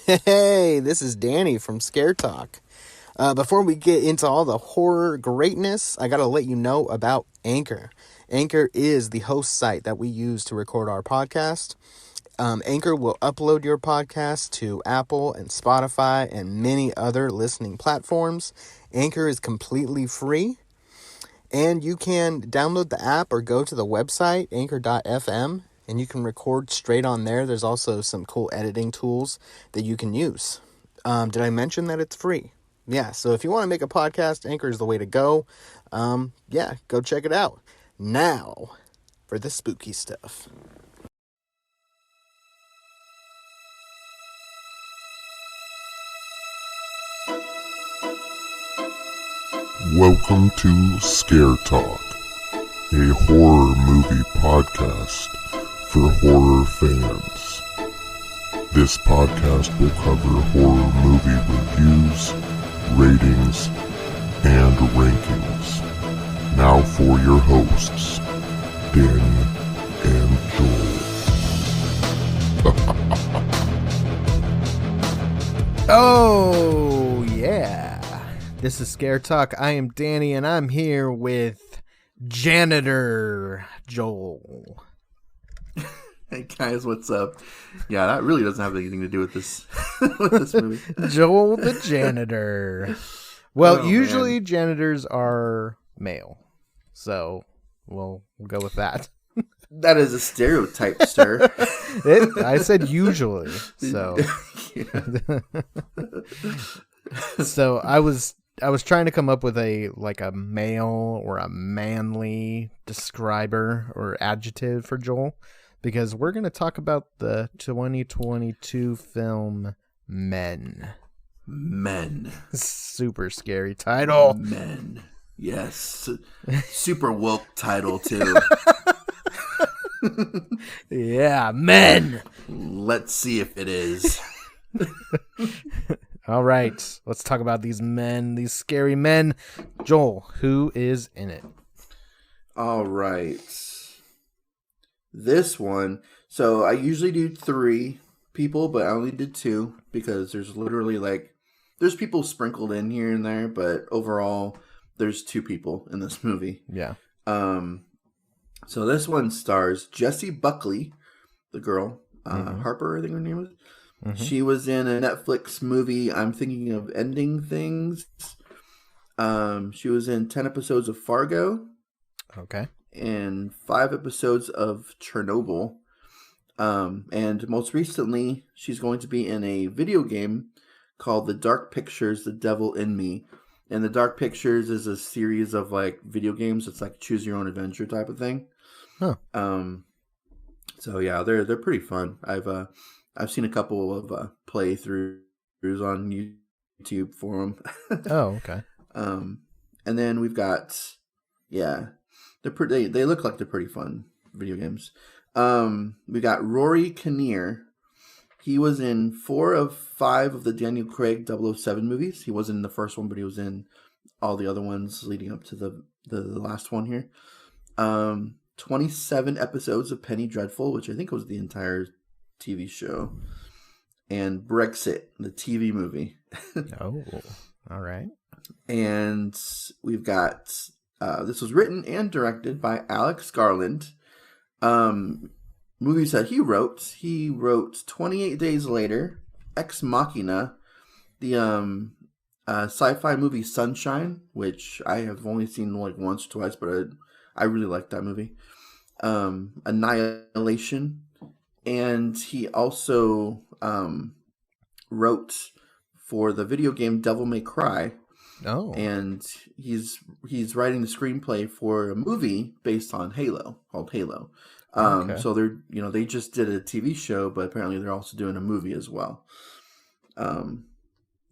Hey, this is Danny from Scare Talk. Before we get into all the horror greatness, I gotta let you know about Anchor. Anchor is the host site that we use to record our podcast. Anchor will upload your podcast to Apple and Spotify and many other listening platforms. Anchor is completely free, and you can download the app or go to the website, anchor.fm, and you can record straight on there. There's also some cool editing tools that you can use. Did I mention that it's free? Yeah, so if you want to make a podcast, Anchor is the way to go. Go check it out. Now, for the spooky stuff. Welcome to Scare Talk, a horror movie podcast for horror fans. This podcast will cover horror movie reviews, ratings, and rankings. Now for your hosts, Danny and Joel. Oh, yeah. This is Scare Talk. I am Danny, and I'm here with Janitor Joel. Hey guys, what's up? Yeah, that really doesn't have anything to do with this with this movie. Joel the janitor. Well, Oh, usually man. janitors are male, so we'll go with that. That is a stereotype, sir. I said usually, so so I was trying to come up with a male or a manly describer or adjective for Joel, because we're going to talk about the 2022 film Men. Men. Super scary title. Men. Yes. Super woke title, too. Yeah, Men. Let's see if it is. All right, let's talk about these men, these scary men. Joel, who is in it? All right. This one. So I usually do 3 people, but I only did 2 because there's literally there's people sprinkled in here and there, but overall there's 2 people in this movie. Yeah. So this one stars Jessie Buckley, the girl, Harper, I think her name is. Mm-hmm. She was in a Netflix movie, I'm Thinking of Ending Things. She was in 10 episodes of Fargo. Okay. And 5 episodes of Chernobyl. And most recently, she's going to be in a video game called The Dark Pictures, The Devil in Me. And The Dark Pictures is a series of video games. It's like choose your own adventure type of thing. Huh. So yeah, they're pretty fun. I've seen a couple of playthroughs on YouTube for them. Oh, okay. And then we've got, yeah, they look like they're pretty fun video games. We got Rory Kinnear. He was in 4 of 5 of the Daniel Craig 007 movies. He wasn't in the first one, but he was in all the other ones leading up to the last one here. 27 episodes of Penny Dreadful, which I think was the entire TV show. And Brexit, the TV movie. Oh, all right. And we've got, this was written and directed by Alex Garland. Movies that he wrote 28 Days Later, Ex Machina, the sci-fi movie Sunshine, which I have only seen once or twice, but I really like that movie. Annihilation, and he also wrote for the video game Devil May Cry. Oh. And he's writing the screenplay for a movie based on Halo, called Halo. Okay. So they just did a TV show, but apparently they're also doing a movie as well. All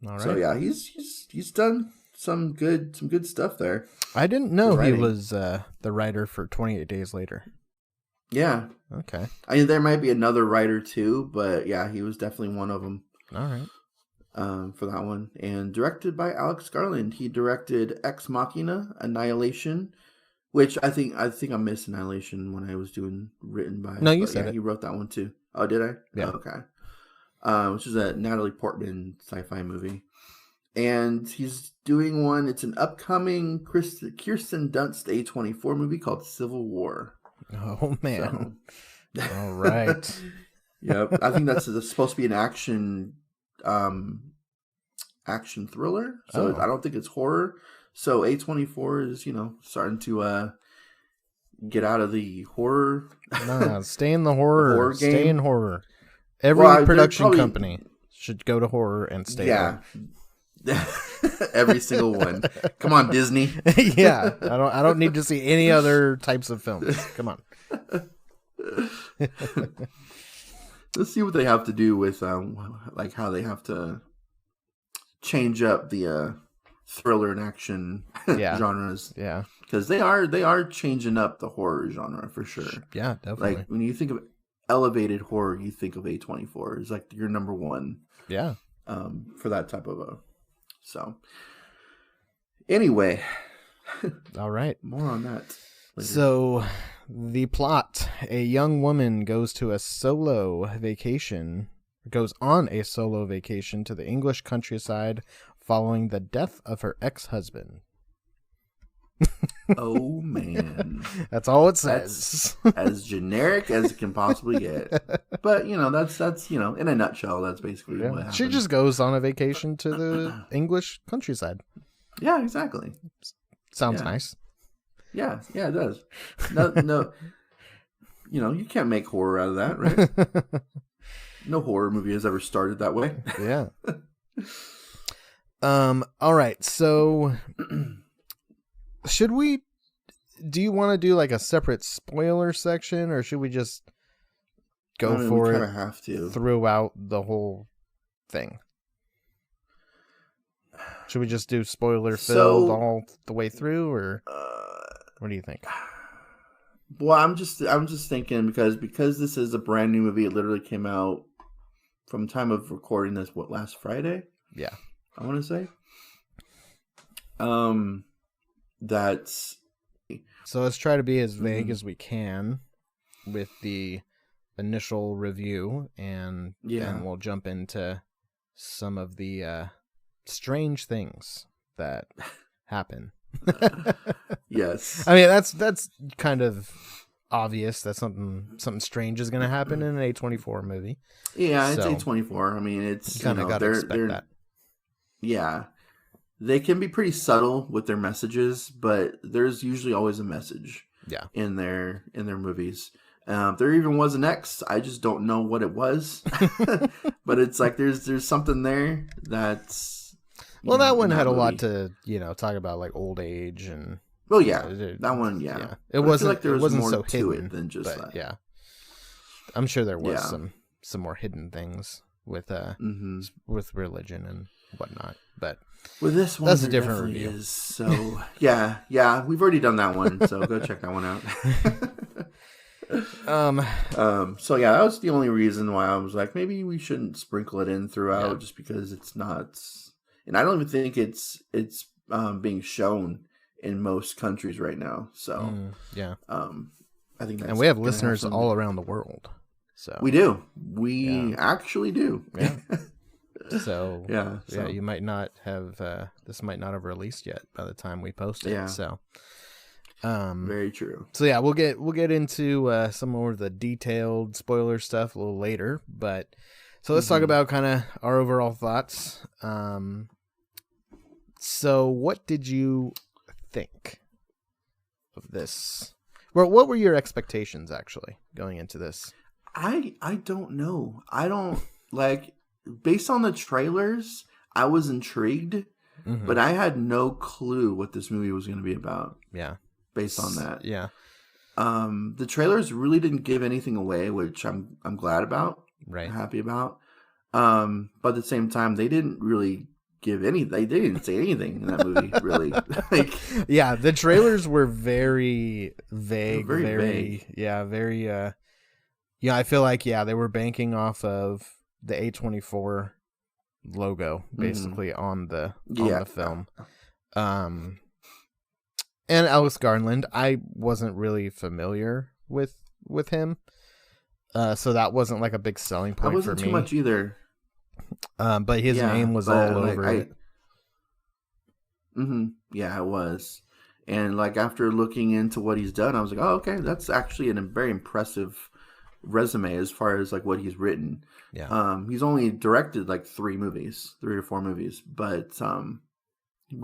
right. So yeah, he's done some good stuff there. I didn't know he writing. was the writer for 28 Days Later. Yeah. Okay. I mean, there might be another writer too, but yeah, he was definitely one of them. All right. For that one, and directed by Alex Garland. He directed Ex Machina, Annihilation, which I think I missed Annihilation when I was doing written by. No, you said it. He wrote that one too. Oh, did I? Yeah. Oh, okay. which is a Natalie Portman sci-fi movie. And he's doing one. It's an upcoming Kirsten Dunst A24 movie called Civil War. Oh, man. So, all right. Yep. I think that's supposed to be an action thriller. So I don't think it's horror. So A24 is, starting to get out of the horror. No, stay in the horror. Game. Stay in horror. Every production company should go to horror and stay there. Every single one. Come on, Disney. Yeah. I don't need to see any other types of films. Come on. Let's see what they have to do with like how they have to change up the thriller and action genres. Yeah. Because they are changing up the horror genre for sure. Yeah, definitely. Like when you think of elevated horror, you think of A24. It's like your number one. Yeah. For that type of a. So. Anyway. All right. More on that later. So, the plot: a young woman goes on a solo vacation to the English countryside following the death of her ex-husband. Oh man, that's all it says. That's as generic as it can possibly get. But that's in a nutshell, that's basically what happened. She just goes on a vacation to the English countryside. Yeah, exactly. Sounds nice. Yeah, it does. No, you can't make horror out of that, right? No horror movie has ever started that way. Yeah. All right, so. Do you want to do like a separate spoiler section, or should we just go for it have to. throughout the whole thing? Should we just do spoiler filled all the way through, or what do you think? Well, I'm just thinking because this is a brand new movie. It literally came out from time of recording this. Last Friday? Yeah, I want to say. That's so let's try to be as vague as we can with the initial review, and then we'll jump into some of the strange things that happen. Yes, I mean that's kind of obvious that something strange is going to happen in an A24 movie. Yeah, it's A24. I mean, it's kind of got to expect that. Yeah. They can be pretty subtle with their messages, but there's usually always a message in their movies. There even was an X. I just don't know what it was. But it's like there's something there that's... Well, that one had a lot to, talk about, like old age and... Well, yeah. That one, yeah. It wasn't, like there was more so to hidden, it than just that. Yeah. I'm sure there was some more hidden things with with religion and whatnot, but... With this one, that's a different review. So yeah, we've already done that one. So go check that one out. So yeah, that was the only reason why I was like, maybe we shouldn't sprinkle it in throughout, just because it's not, and I don't even think it's being shown in most countries right now. So I think that's, and we have listeners all around the world. So we actually do. Yeah. So yeah, you might not have this might not have released yet by the time we post it. Yeah. So very true. So yeah, we'll get into some more of the detailed spoiler stuff a little later, but so let's talk about kind of our overall thoughts. So what did you think of this? Well, what were your expectations actually going into this? I don't know. I don't like. Based on the trailers, I was intrigued, but I had no clue what this movie was going to be about. Yeah. Based on that. Yeah. The trailers really didn't give anything away, which I'm glad about. Right. I'm happy about. But at the same time, they didn't really give any. They didn't say anything in that movie, really. Yeah, the trailers were very vague. Very vague. Yeah, very. I feel like they were banking off of the A24 logo basically on the film. And Alex Garland, I wasn't really familiar with him. So that wasn't like a big selling point for me. I wasn't too much either. But his name was all over it. Yeah, it was. And like after looking into what he's done, I was like, oh, okay, that's actually a very impressive resume as far as like what he's written. Yeah. He's only directed like 3 or 4 movies, but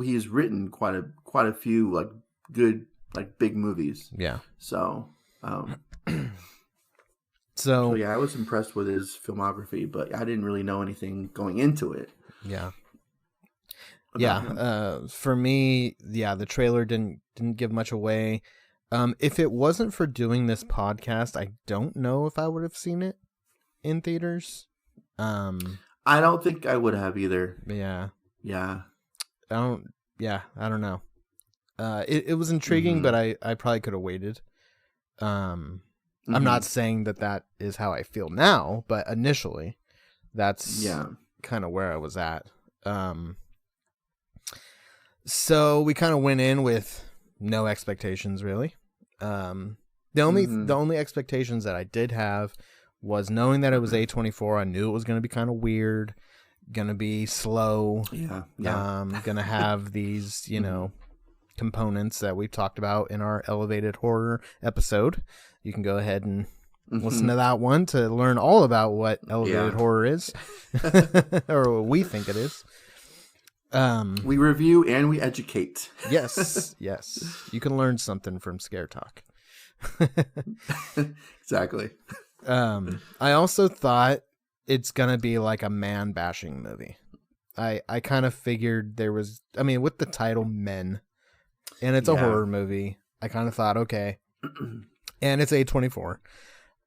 he's written quite a few like good like big movies. Yeah. So so yeah, I was impressed with his filmography, but I didn't really know anything going into it. Yeah. Yeah. For me, the trailer didn't give much away. If it wasn't for doing this podcast, I don't know if I would have seen it in theaters. I don't think I would have either. Yeah. Yeah. I don't know. It was intriguing, but I probably could have waited. I'm not saying that is how I feel now, but initially that's kind of where I was at. So we kind of went in with no expectations, really. The only expectations that I did have was knowing that it was A24. I knew it was going to be kind of weird, going to be slow. Yeah. Going to have these, components that we've talked about in our elevated horror episode. You can go ahead and listen to that one to learn all about what elevated horror is, or what we think it is. We review and we educate. Yes. You can learn something from Scare Talk. Exactly. I also thought it's gonna be like a man bashing movie. I kind of figured with the title Men, and it's a horror movie, I kind of thought, okay, and it's A24.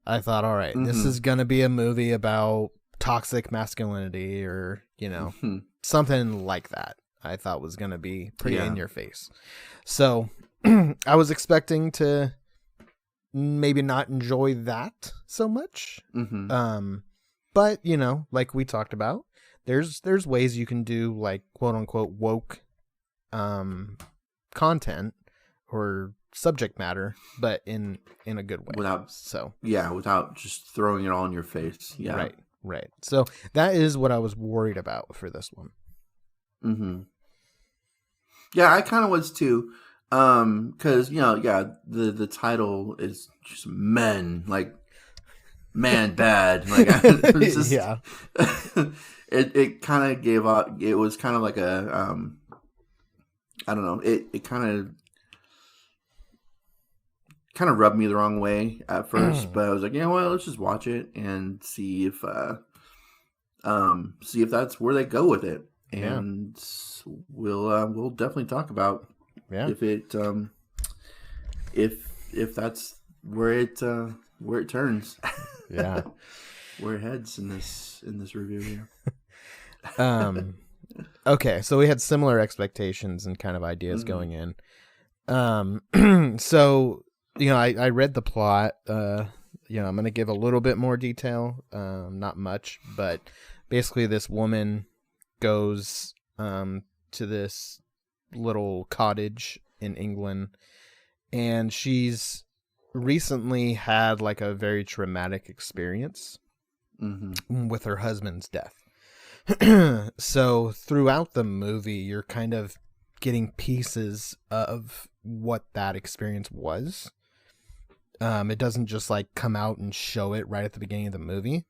I thought, all right, this is gonna be a movie about toxic masculinity, or something like that. I thought was gonna be pretty in your face. So I was expecting to maybe not enjoy that so much. But like we talked about, there's ways you can do like quote unquote woke content or subject matter, but in a good way. Without just throwing it all in your face. Yeah. Right. So that is what I was worried about for this one. Yeah, I kind of was too. Because the title is just Men, like man bad. Like it was just, it kind of gave up. It was kind of like a I don't know. It kind of rubbed me the wrong way at first, but I was like, let's just watch it and see if that's where they go with it, and we'll definitely talk about. Yeah. If that's where it turns. Yeah. Where it heads in this review here. Okay, so we had similar expectations and kind of ideas going in. So, I read the plot. I'm going to give a little bit more detail, not much, but basically this woman goes to this little cottage in England, and she's recently had like a very traumatic experience with her husband's death. So throughout the movie, you're kind of getting pieces of what that experience was. It doesn't just like come out and show it right at the beginning of the movie.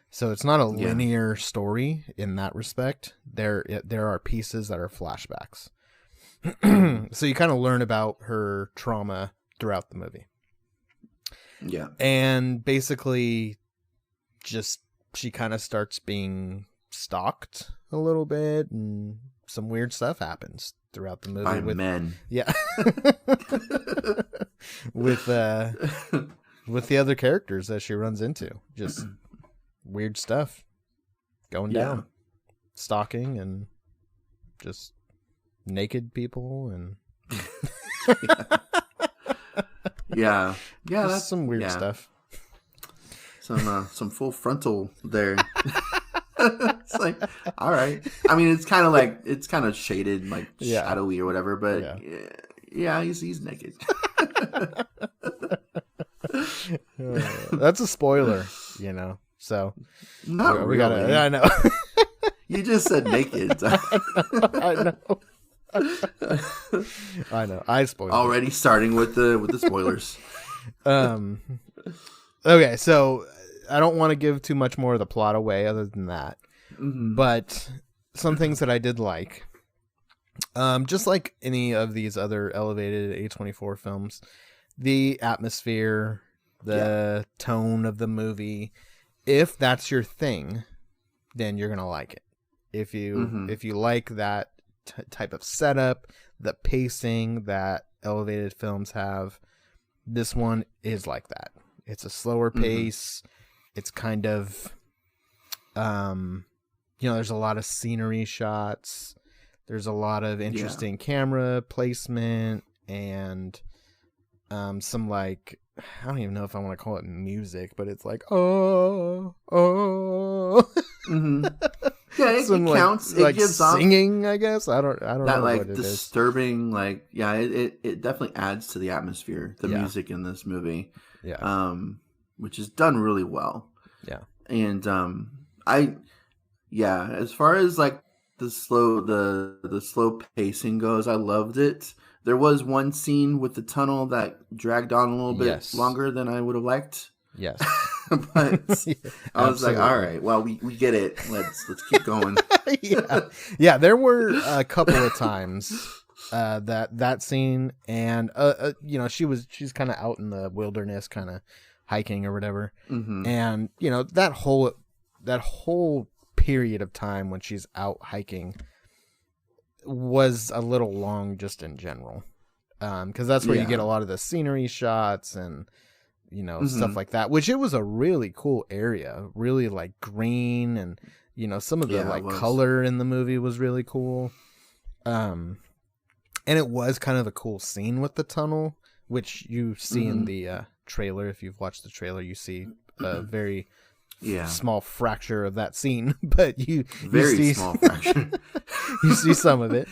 So it's not a linear story in that respect. There are pieces that are flashbacks. So you kind of learn about her trauma throughout the movie. Yeah. And basically just she kind of starts being stalked a little bit, and some weird stuff happens throughout the movie. By men. Yeah. with the other characters that she runs into. Just weird stuff going down. Stalking and just naked people and that's some weird stuff. Some full frontal there. It's like, all right. I mean, it's kind of shaded, like shadowy or whatever, but he's naked. That's a spoiler, So not we really. I know. You just said naked. I know. I know. I spoiled it. Already starting with the spoilers. Okay, so I don't want to give too much more of the plot away other than that. Mm-hmm. But some things that I did like. Just like any of these other elevated A24 films, the atmosphere, the tone of the movie, if that's your thing, then you're going to like it. If you like that type of setup, the pacing that elevated films have, this one is like that. It's a slower pace. It's kind of, there's a lot of scenery shots. There's a lot of interesting camera placement and some like, I don't even know if I want to call it music, but it's like, oh. Mm-hmm. Yeah, it counts. It like gives singing, I guess. I don't that know like what it disturbing, like it definitely adds to the atmosphere. The music in this movie, which is done really well. Yeah, and as far as like the slow pacing goes, I loved it. There was one scene with the tunnel that dragged on a little bit longer than I would have liked. Yes. But I was like, all right, well, we get it. Let's keep going. Yeah. There were a couple of times that scene, and she's kind of out in the wilderness, kind of hiking or whatever, and that whole period of time when she's out hiking was a little long, just in general, because that's where you get a lot of the scenery shots and stuff like that, which it was a really cool area, really like green, and some of the like color in the movie was really cool. And it was kind of a cool scene with the tunnel, which you see in the trailer. If you've watched the trailer, you see a very small fracture of that scene, but you see small fracture. You see some of it.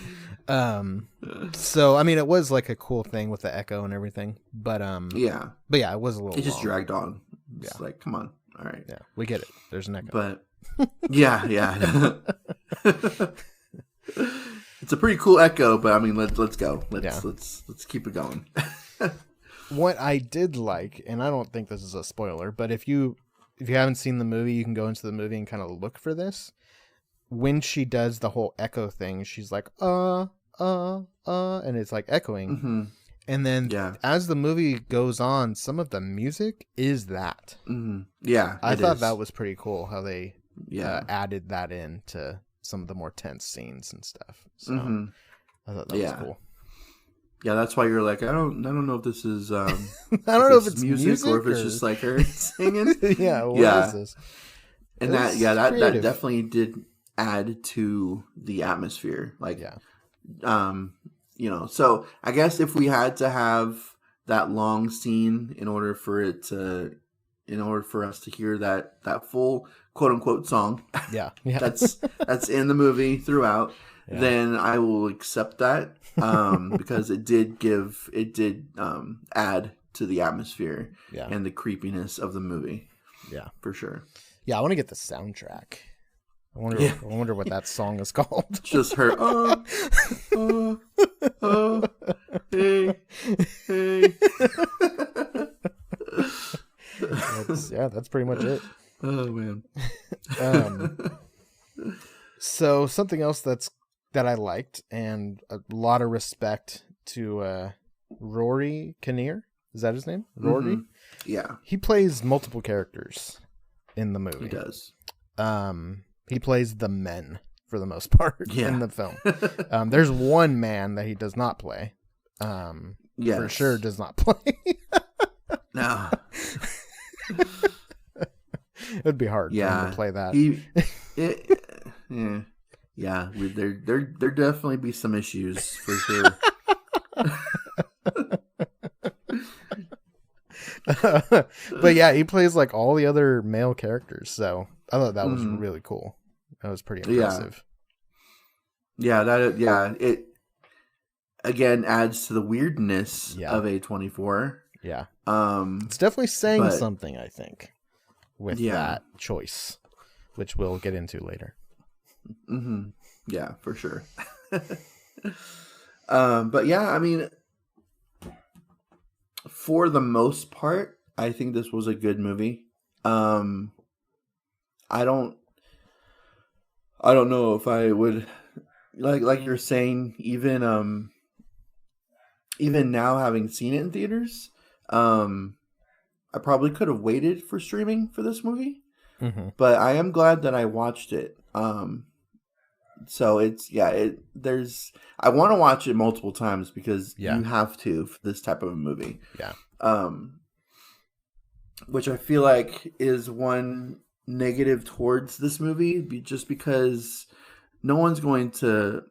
So I mean, it was like a cool thing with the echo and everything, but it was a little. It just dragged on. It's like, come on, all right, we get it. There's an echo, but it's a pretty cool echo. But I mean, let's go. Let's keep it going. What I did like, and I don't think this is a spoiler, but if you haven't seen the movie, you can go into the movie and kind of look for this. When she does the whole echo thing, she's like, and it's like echoing. And then as the movie goes on, some of the music is that. Yeah, I thought that was pretty cool how they added that in to some of the more tense scenes and stuff. So I thought that was cool. Yeah, that's why you're like, I don't know if this is I don't know if it's music or if it's just like her singing. What is this? And that definitely did add to the atmosphere. Like, so I guess if we had to have that long scene in order for us to hear that full quote unquote song, that's in the movie throughout, then I will accept that, because it did add to the atmosphere and the creepiness of the movie. Yeah, for sure. Yeah, I want to get the soundtrack. I wonder what that song is called. Just her. Hey. That's pretty much it. Oh man. So something else that I liked, and a lot of respect to Rory Kinnear. Is that his name? Rory? Yeah. He plays multiple characters in the movie. He does. He plays the men for the most part in the film. There's one man that he does not play. For sure does not play. No. It'd be hard for him to play that. There definitely be some issues for sure. But yeah, he plays like all the other male characters, so I thought that was really cool. That was pretty impressive. It again adds to the weirdness of A24. Yeah. It's definitely saying something, I think, with that choice, which we'll get into later. Mm-hmm. Yeah, for sure. But yeah, I mean, for the most part, I think this was a good movie. I don't know if I would like you're saying, even now having seen it in theaters, I probably could have waited for streaming for this movie, but I am glad that I watched it. So I want to watch it multiple times because you have to for this type of a movie. Yeah. Which I feel like is one negative towards this movie, just because no one's going to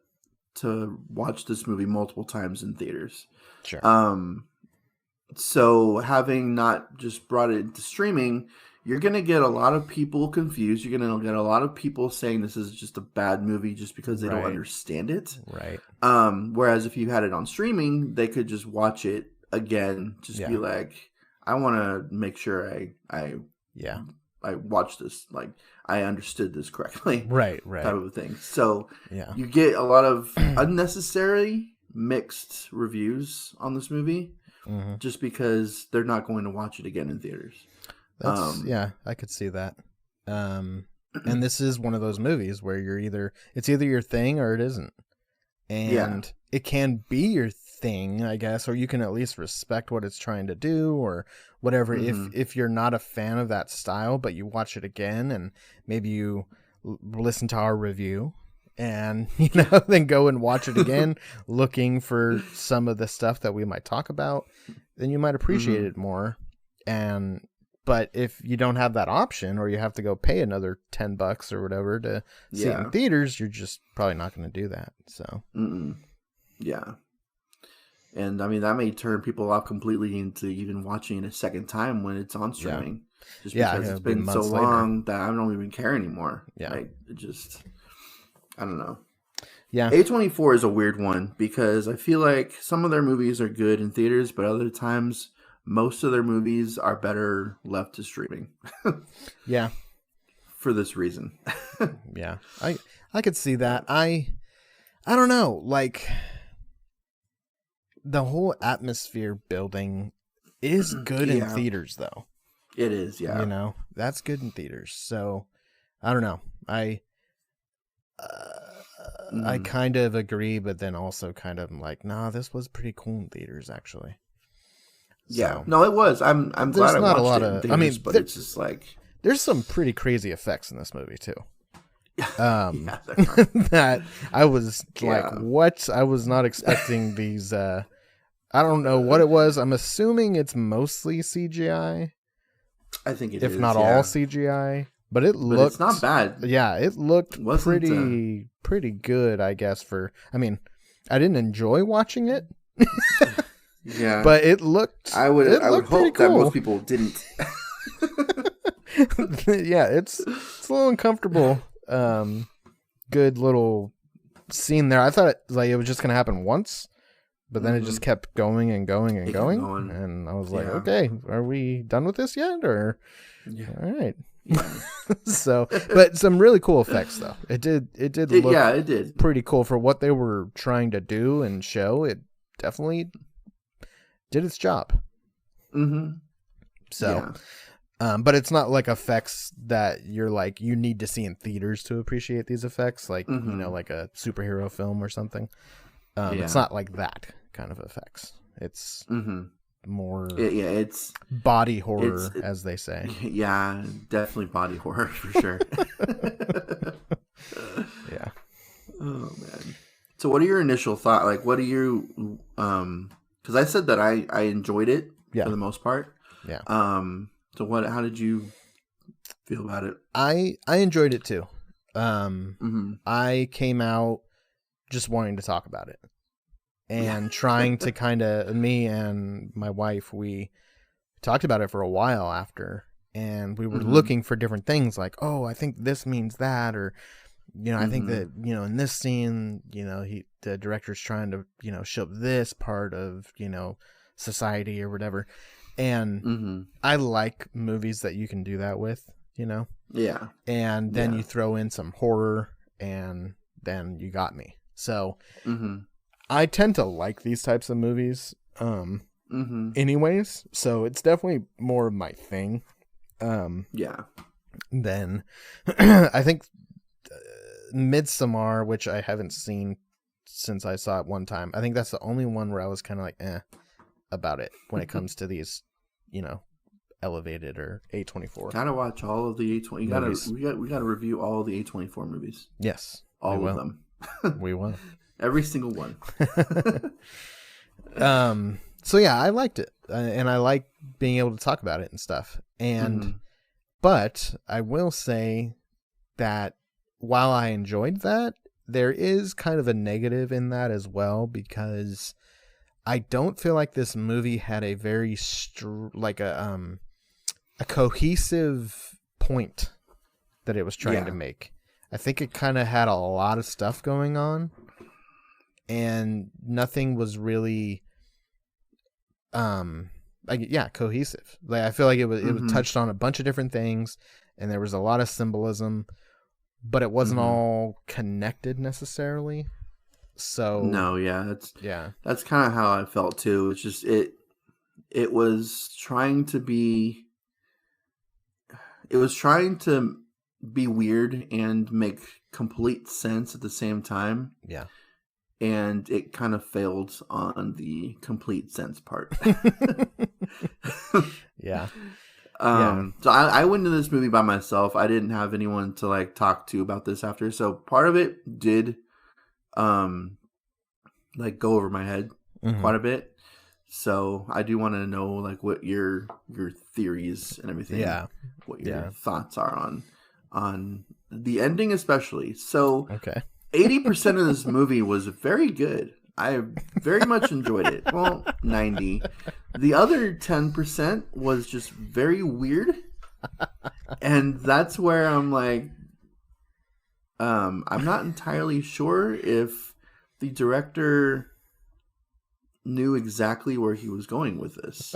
watch this movie multiple times in theaters. Sure. So having not just brought it into streaming, you're going to get a lot of people confused. You're going to get a lot of people saying this is just a bad movie just because they don't understand it. Right. Whereas if you had it on streaming, they could just watch it again, be like, I want to make sure I watched this, like I understood this correctly. Right. Type of a thing. So you get a lot of unnecessary mixed reviews on this movie just because they're not going to watch it again in theaters. I could see that. And this is one of those movies where it's either your thing or it isn't. And it can be your thing, I guess, or you can at least respect what it's trying to do or whatever. If you're not a fan of that style, but you watch it again and maybe you listen to our review and, then go and watch it again looking for some of the stuff that we might talk about, then you might appreciate it more. But if you don't have that option, or you have to go pay another $10 or whatever to see it in theaters, you're just probably not going to do that. So, yeah. And I mean, that may turn people off completely into even watching it a second time when it's on streaming. Just because it's been so long that I don't even care anymore. Yeah. Like, I don't know. Yeah. A24 is a weird one because I feel like some of their movies are good in theaters, but other times most of their movies are better left to streaming. Yeah. For this reason. Yeah. I could see that. I don't know. Like, the whole atmosphere building is good in theaters, though. It is, yeah. That's good in theaters. So, I don't know. I kind of agree, but then also kind of like, nah, this was pretty cool in theaters, actually. Yeah, so, no, it was. I'm glad I watched it in theaters, but it's just like there's some pretty crazy effects in this movie too. That I was like, what? I was not expecting these. I don't know what it was. I'm assuming it's mostly CGI. I think it is, if not all CGI. But it's not bad. Yeah, it looked pretty good, I guess. I didn't enjoy watching it. Yeah, but it looked. I would hope that most people didn't. Yeah, it's a little uncomfortable. Good little scene there. I thought it was just gonna happen once, but then it just kept going and going and going, and I was like, okay, are we done with this yet? Or all right. Yeah. So, but some really cool effects though. It did look it did pretty cool for what they were trying to do and show. It definitely did its job. So, but it's not like effects that you're like, you need to see in theaters to appreciate these effects, like like a superhero film or something. It's not like that kind of effects. It's more it's body horror, as they say. Yeah, definitely body horror for sure. Yeah. Oh man. So what are your initial thoughts? Like, what are you because I said that I enjoyed it for the most part. Yeah. So how did you feel about it? I enjoyed it too. I came out just wanting to talk about it. And trying to kind of, me and my wife, we talked about it for a while after, and we were looking for different things like, oh, I think this means that, or, I think that, in this scene, the director's trying to, show this part of, society or whatever. And I like movies that you can do that with, Yeah. And then you throw in some horror and then you got me. So Mm-hmm. I tend to like these types of movies anyways, so it's definitely more of my thing Yeah. than I think Midsommar, which I haven't seen since I saw it one time. I think that's the only one where I was kind of like about it when it comes to these, elevated or A24. Gotta watch all of the A20. We gotta review all of the A24 movies. Yes, all of them. We will. Every single one. So yeah, I liked it, and I like being able to talk about it and stuff. And but I will say that while I enjoyed that, there is kind of a negative in that as well, because I don't feel like this movie had a very a cohesive point that it was trying to make. I think it kind of had a lot of stuff going on, and nothing was really cohesive. Like, I feel like it was touched on a bunch of different things, and there was a lot of symbolism, but it wasn't all connected necessarily. So no, that's kind of how I felt too. It's just it was trying to be weird and make complete sense at the same time. Yeah. And it kind of failed on the complete sense part. Yeah. So I went into this movie by myself. I didn't have anyone to like talk to about this after. So part of it did like go over my head quite a bit. So I do want to know like what your theories and everything, what your thoughts are on the ending especially. So okay. 80% of this movie was very good. I very much enjoyed it. Well, 90. The other 10% was just very weird. And that's where I'm like, I'm not entirely sure if the director knew exactly where he was going with this.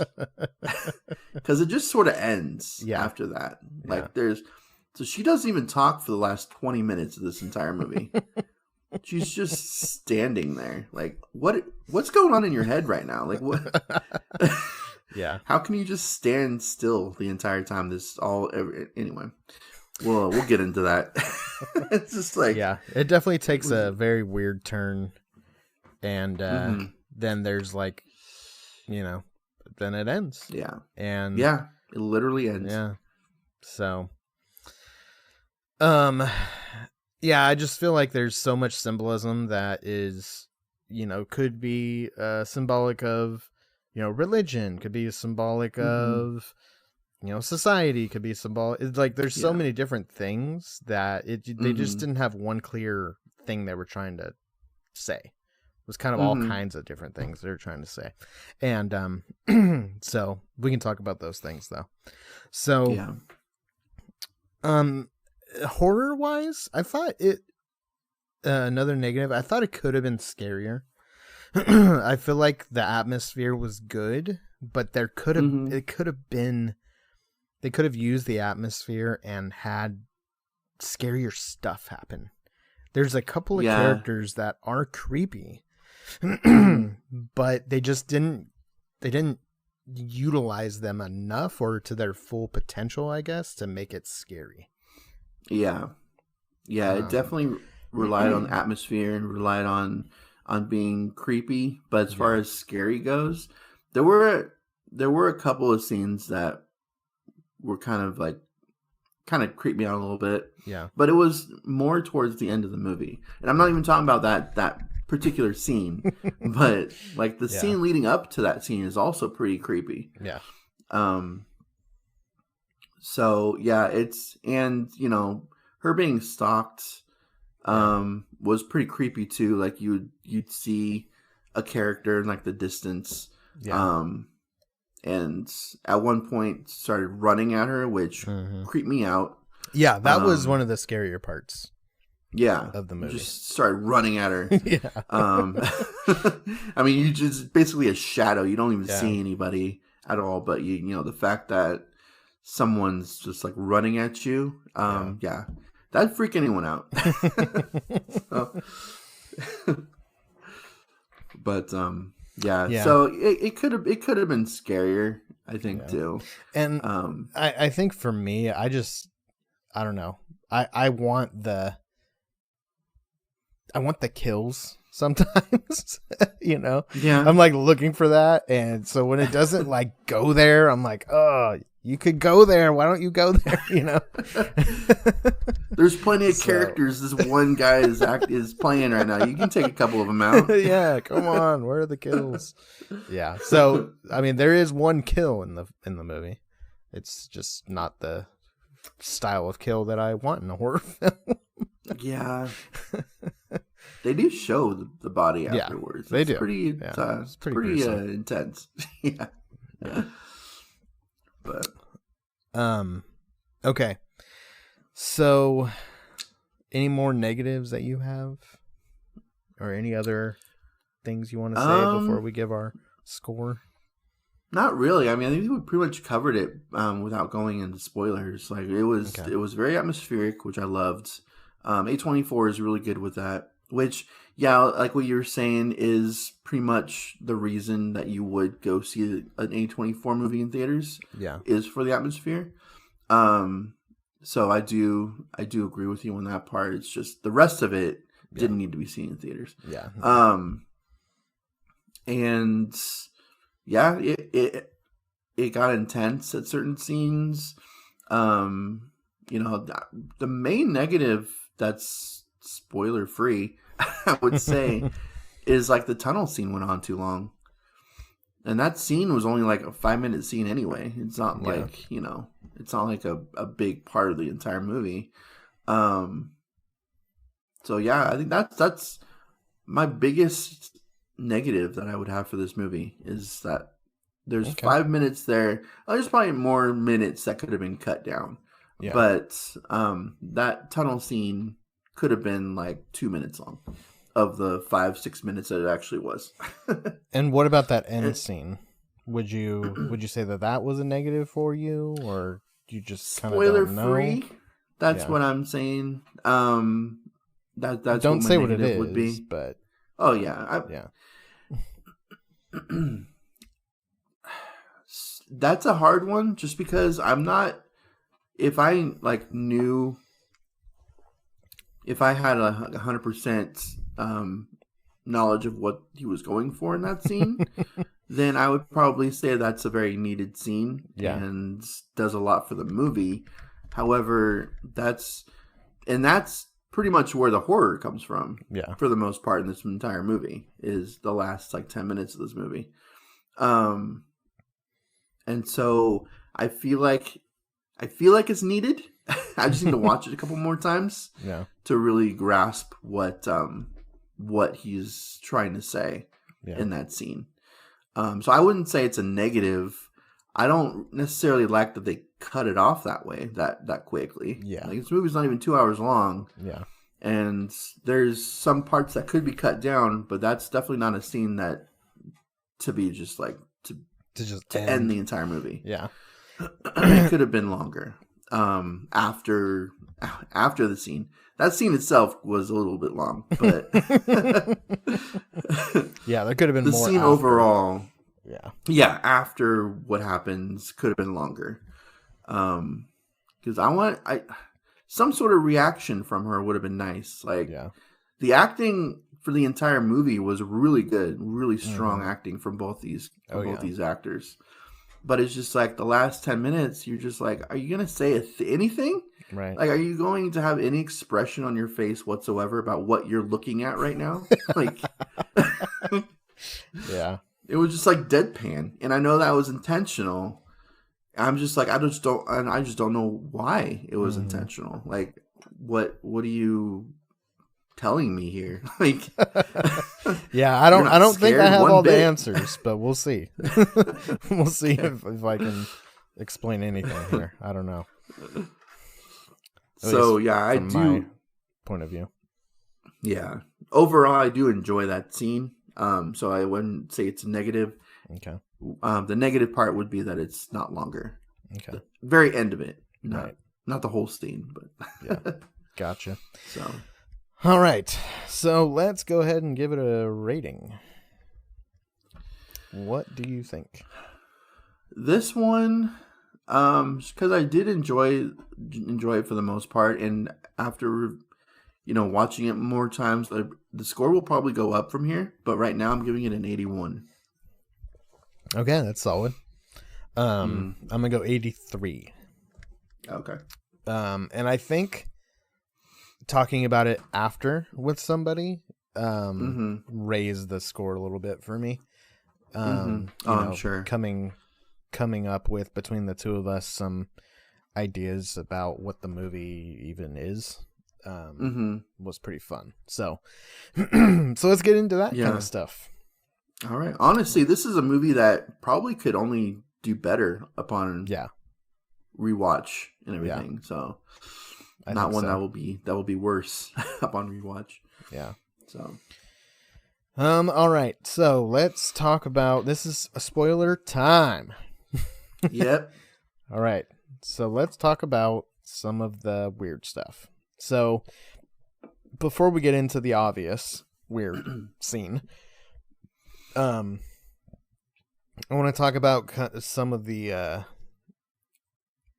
Because it just sort of ends after that. Like so she doesn't even talk for the last 20 minutes of this entire movie. She's just standing there. Like, what's going on in your head right now? Like, what? Yeah. How can you just stand still the entire time? Anyway, we'll get into that. It's just like, it definitely takes a very weird turn, and then there's like, then it ends. Yeah. And it literally ends. Yeah. So, I just feel like there's so much symbolism that is, could be symbolic of, religion, could be symbolic of, society, could be symbolic. It's like there's so many different things that they just didn't have one clear thing they were trying to say. It was kind of all kinds of different things they're trying to say. And so we can talk about those things though. So horror wise, I thought it another negative, I thought it could have been scarier. I feel like the atmosphere was good, but there could have they could have used the atmosphere and had scarier stuff happen. There's a couple of characters that are creepy, but they didn't utilize them enough or to their full potential, I guess, to make it scary. Yeah, it definitely relied on atmosphere and relied on being creepy. But as far as scary goes, there were a couple of scenes that were kind of creeped me out a little bit. Yeah, but it was more towards the end of the movie, and I'm not even talking about that particular scene, but like the scene leading up to that scene is also pretty creepy. Yeah. So her being stalked was pretty creepy too. Like you'd see a character in like the distance, and at one point started running at her, which creeped me out. Yeah, that was one of the scarier parts. Of the movie, just started running at her. I mean, you just basically a shadow. You don't even see anybody at all. But you know the fact that someone's just like running at you. That'd freak anyone out. So, but yeah. So it could have been scarier, I think, too. And I think for me, I don't know. I want the kills sometimes, you know? Yeah. I'm like looking for that. And so when it doesn't like go there, I'm like, oh, you could go there. Why don't you go there? You know? There's plenty of characters this one guy is playing right now. You can take a couple of them out. Yeah, come on. Where are the kills? Yeah. So, I mean, there is one kill in the movie. It's just not the style of kill that I want in a horror film. Yeah. They do show the body afterwards. They it's do. Pretty, It's pretty intense. Yeah. But okay. So, any more negatives that you have, or any other things you want to say before we give our score? Not really. I mean, I think we pretty much covered it without going into spoilers. Like it was very atmospheric, which I loved. A24 is really good with that. Which, yeah, like what you were saying, is pretty much the reason that you would go see an A24 movie in theaters. Yeah, is for the atmosphere. So I do agree with you on that part. It's just the rest of it didn't need to be seen in theaters. Yeah. And yeah, it got intense at certain scenes. You know, the main negative that's spoiler free, I would say, is like the tunnel scene went on too long. And that scene was only like a 5-minute scene anyway. It's not like, you know, it's not like a big part of the entire movie. So yeah, I think that's my biggest negative that I would have for this movie is that there's 5 minutes there. There's probably more minutes that could have been cut down. Yeah. But that tunnel scene could have been like 2 minutes long of the 5-6 minutes that it actually was. And what about that end scene? Would you say that was a negative for you, or you just kind of don't know? Spoiler free. That's what I'm saying. That's don't what say what it is. Would be. But oh yeah, that's a hard one. Just because I'm not. If I like knew. If I had 100% knowledge of what he was going for in that scene, then I would probably say that's a very needed scene and does a lot for the movie. However, that's pretty much where the horror comes from. Yeah, for the most part in this entire movie is the last like 10 minutes of this movie, and so I feel like it's needed. I just need to watch it a couple more times to really grasp what he's trying to say in that scene. So I wouldn't say it's a negative. I don't necessarily like that they cut it off that way, that quickly. Yeah, like this movie's not even 2 hours long. Yeah, and there's some parts that could be cut down, but that's definitely not a scene that to be just like to end the entire movie. Yeah, it could have been longer. After the scene, that scene itself was a little bit long, but yeah, there could have been the more scene after. Overall. Yeah, after what happens could have been longer. Because some sort of reaction from her would have been nice. Like the acting for the entire movie was really good, really strong acting from both these actors. But it's just like the last 10 minutes, you're just like, are you going to say anything? Right. Like, are you going to have any expression on your face whatsoever about what you're looking at right now? Like, yeah. It was just like deadpan. And I know that was intentional. I'm just like, I just don't know why it was intentional. Like, what are you telling me here? Like, yeah, I don't think I have all the answers, but we'll see. We'll see if I can explain anything here. I don't know. So yeah, I do. My point of view. Yeah, overall, I do enjoy that scene. So I wouldn't say it's a negative. Okay. The negative part would be that it's not longer. Okay. The very end of it, not the whole scene, but yeah. Gotcha. So All right. So let's go ahead and give it a rating. What do you think? this one, because I did enjoy it for the most part, and after watching it more times, the score will probably go up from here. But right now, I'm giving it an 81. Okay, that's solid. I'm gonna go 83. Okay. And I think talking about it after with somebody raised the score a little bit for me. I'm sure. Coming up with, between the two of us, some ideas about what the movie even is was pretty fun. So so let's get into that kind of stuff. All right. Honestly, this is a movie that probably could only do better upon rewatch and everything. So not one that will be worse upon rewatch. Yeah. So all right. So let's talk about, this is a spoiler time. Yep. All right. So let's talk about some of the weird stuff. So before we get into the obvious weird scene, I want to talk about some of the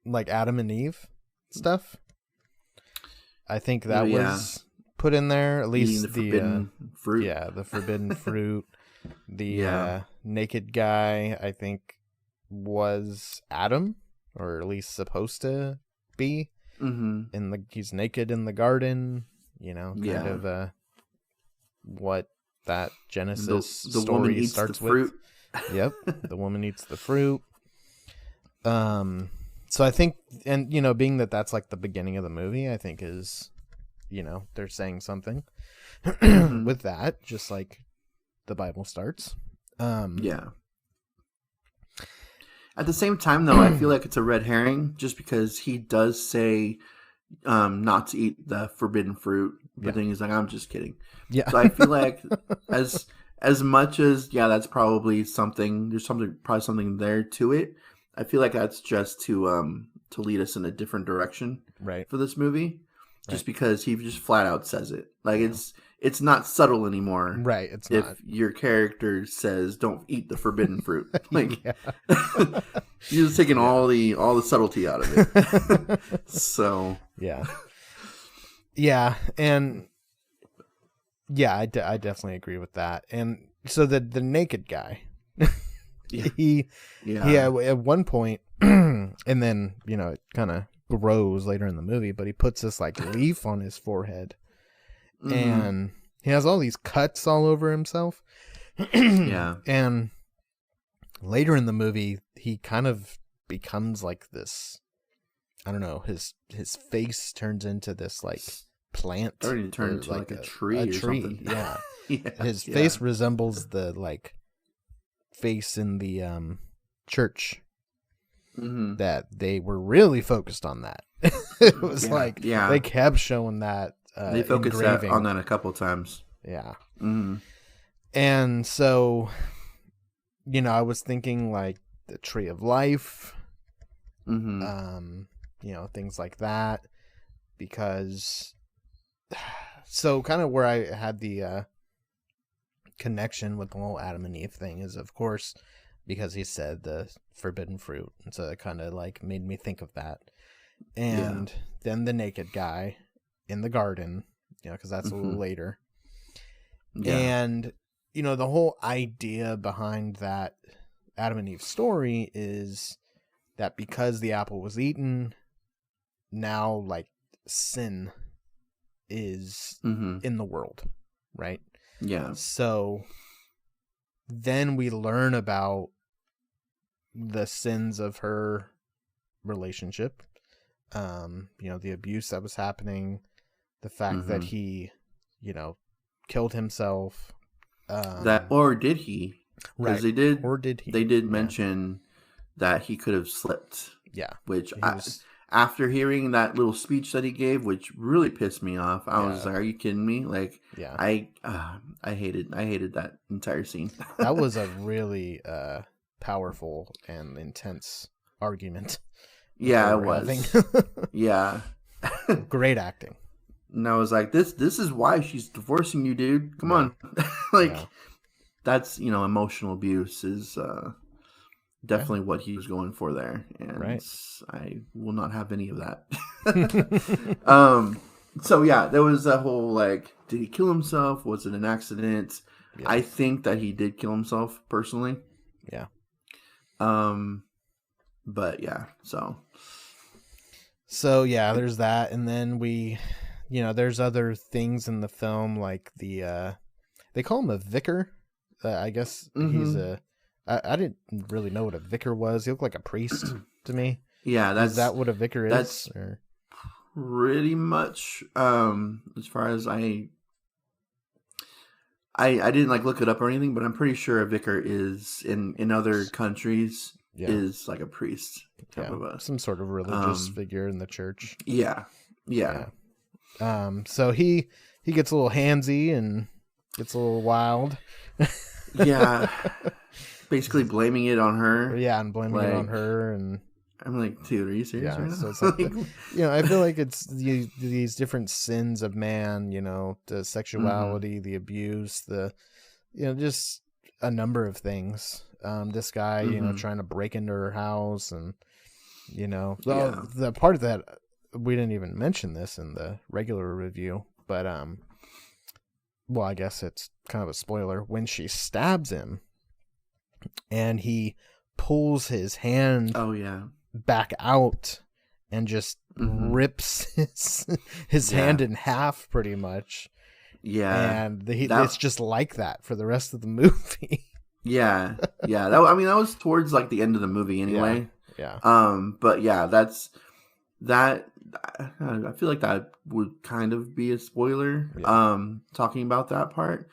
like Adam and Eve stuff. I think that was put in there, at least the forbidden fruit. Yeah, the forbidden fruit. The naked guy, I think, was Adam, or at least supposed to be. He's naked in the garden, kind of what that Genesis the story woman eats starts the fruit. with. Yep, the woman eats the fruit. So I think, and being that that's like the beginning of the movie, I think is, they're saying something with that, just like the Bible starts. Yeah. At the same time, though, I feel like it's a red herring, just because he does say not to eat the forbidden fruit, but then he's like, "I'm just kidding." Yeah. So I feel like as much as that's probably something. There's probably something there to it. I feel like that's just to lead us in a different direction, right, for this movie, just because he just flat out says it. Like it's not subtle anymore, right? It's if not. your character says don't eat the forbidden fruit. Like you're just taking all the subtlety out of it. So yeah, and I definitely agree with that. And so the naked guy, he at one point, and then it kind of grows later in the movie, but he puts this like leaf on his forehead. And he has all these cuts all over himself. And later in the movie, he kind of becomes like this, I don't know, his face turns into this like plant. Starting to turn into like a tree or something. Yeah. His face resembles the like face in the church. That they were really focused on that. It was they kept showing that. They focused on that a couple times. Yeah. And so, I was thinking like the tree of life, things like that, because so kind of where I had the connection with the whole Adam and Eve thing is, of course, because he said the forbidden fruit. And so it kind of like made me think of that. And then the naked guy in the garden, because that's a little later. Yeah. And, the whole idea behind that Adam and Eve story is that because the apple was eaten, now like sin is in the world, right? Yeah. So then we learn about the sins of her relationship, the abuse that was happening, the fact that he, killed himself. Or did he? Right. They did. Or did he? They did mention that he could have slipped. Yeah. Which after hearing that little speech that he gave, which really pissed me off, I was like, "Are you kidding me?" Like, I hated that entire scene. That was a really powerful and intense argument. Yeah, it was. Yeah. Great acting. And I was like, this is why she's divorcing you, dude. Come on. Like, that's, emotional abuse is definitely what he was going for there. And I will not have any of that. So, yeah, there was that whole, like, did he kill himself? Was it an accident? Yeah. I think that he did kill himself, personally. Yeah. But, yeah, so. So, yeah, there's that. And then there's other things in the film, like they call him a vicar. I guess he's I didn't really know what a vicar was. He looked like a priest to me. Yeah, is that what a vicar is? That's pretty much, as far as I didn't like look it up or anything, but I'm pretty sure a vicar is in other countries is like a priest type of some sort of religious figure in the church. Yeah. So he gets a little handsy and gets a little wild. Yeah. Basically blaming it on her. Yeah, and blaming it on her. And I'm like, dude, are you serious right now? So it's like I feel like it's these different sins of man, the sexuality, the abuse, just a number of things. This guy, trying to break into her house, and the part of that, we didn't even mention this in the regular review, but well, I guess it's kind of a spoiler. When she stabs him and he pulls his hand back out and just rips his hand in half, pretty much. Yeah. And it's just like that for the rest of the movie. Yeah. That was towards like the end of the movie anyway. Yeah. But yeah, that's that. I feel like that would kind of be a spoiler. Talking about that part.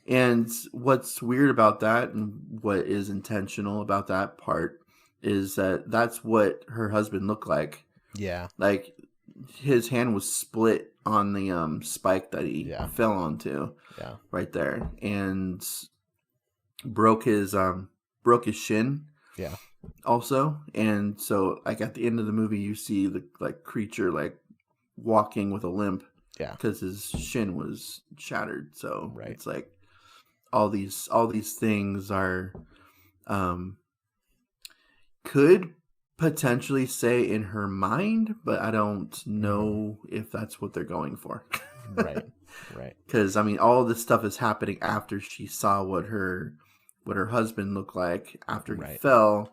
And what's weird about that, and what is intentional about that part, is that that's what her husband looked like. Yeah. Like, his hand was split on the spike that he fell onto. Yeah. Right there. And broke his shin. Yeah. Also. And so, like, at the end of the movie, you see the creature walking with a limp. Yeah. Because his shin was shattered. So it's like all these things are could potentially say in her mind, but I don't know if that's what they're going for. Right. Because all this stuff is happening after she saw what her husband looked like after he fell,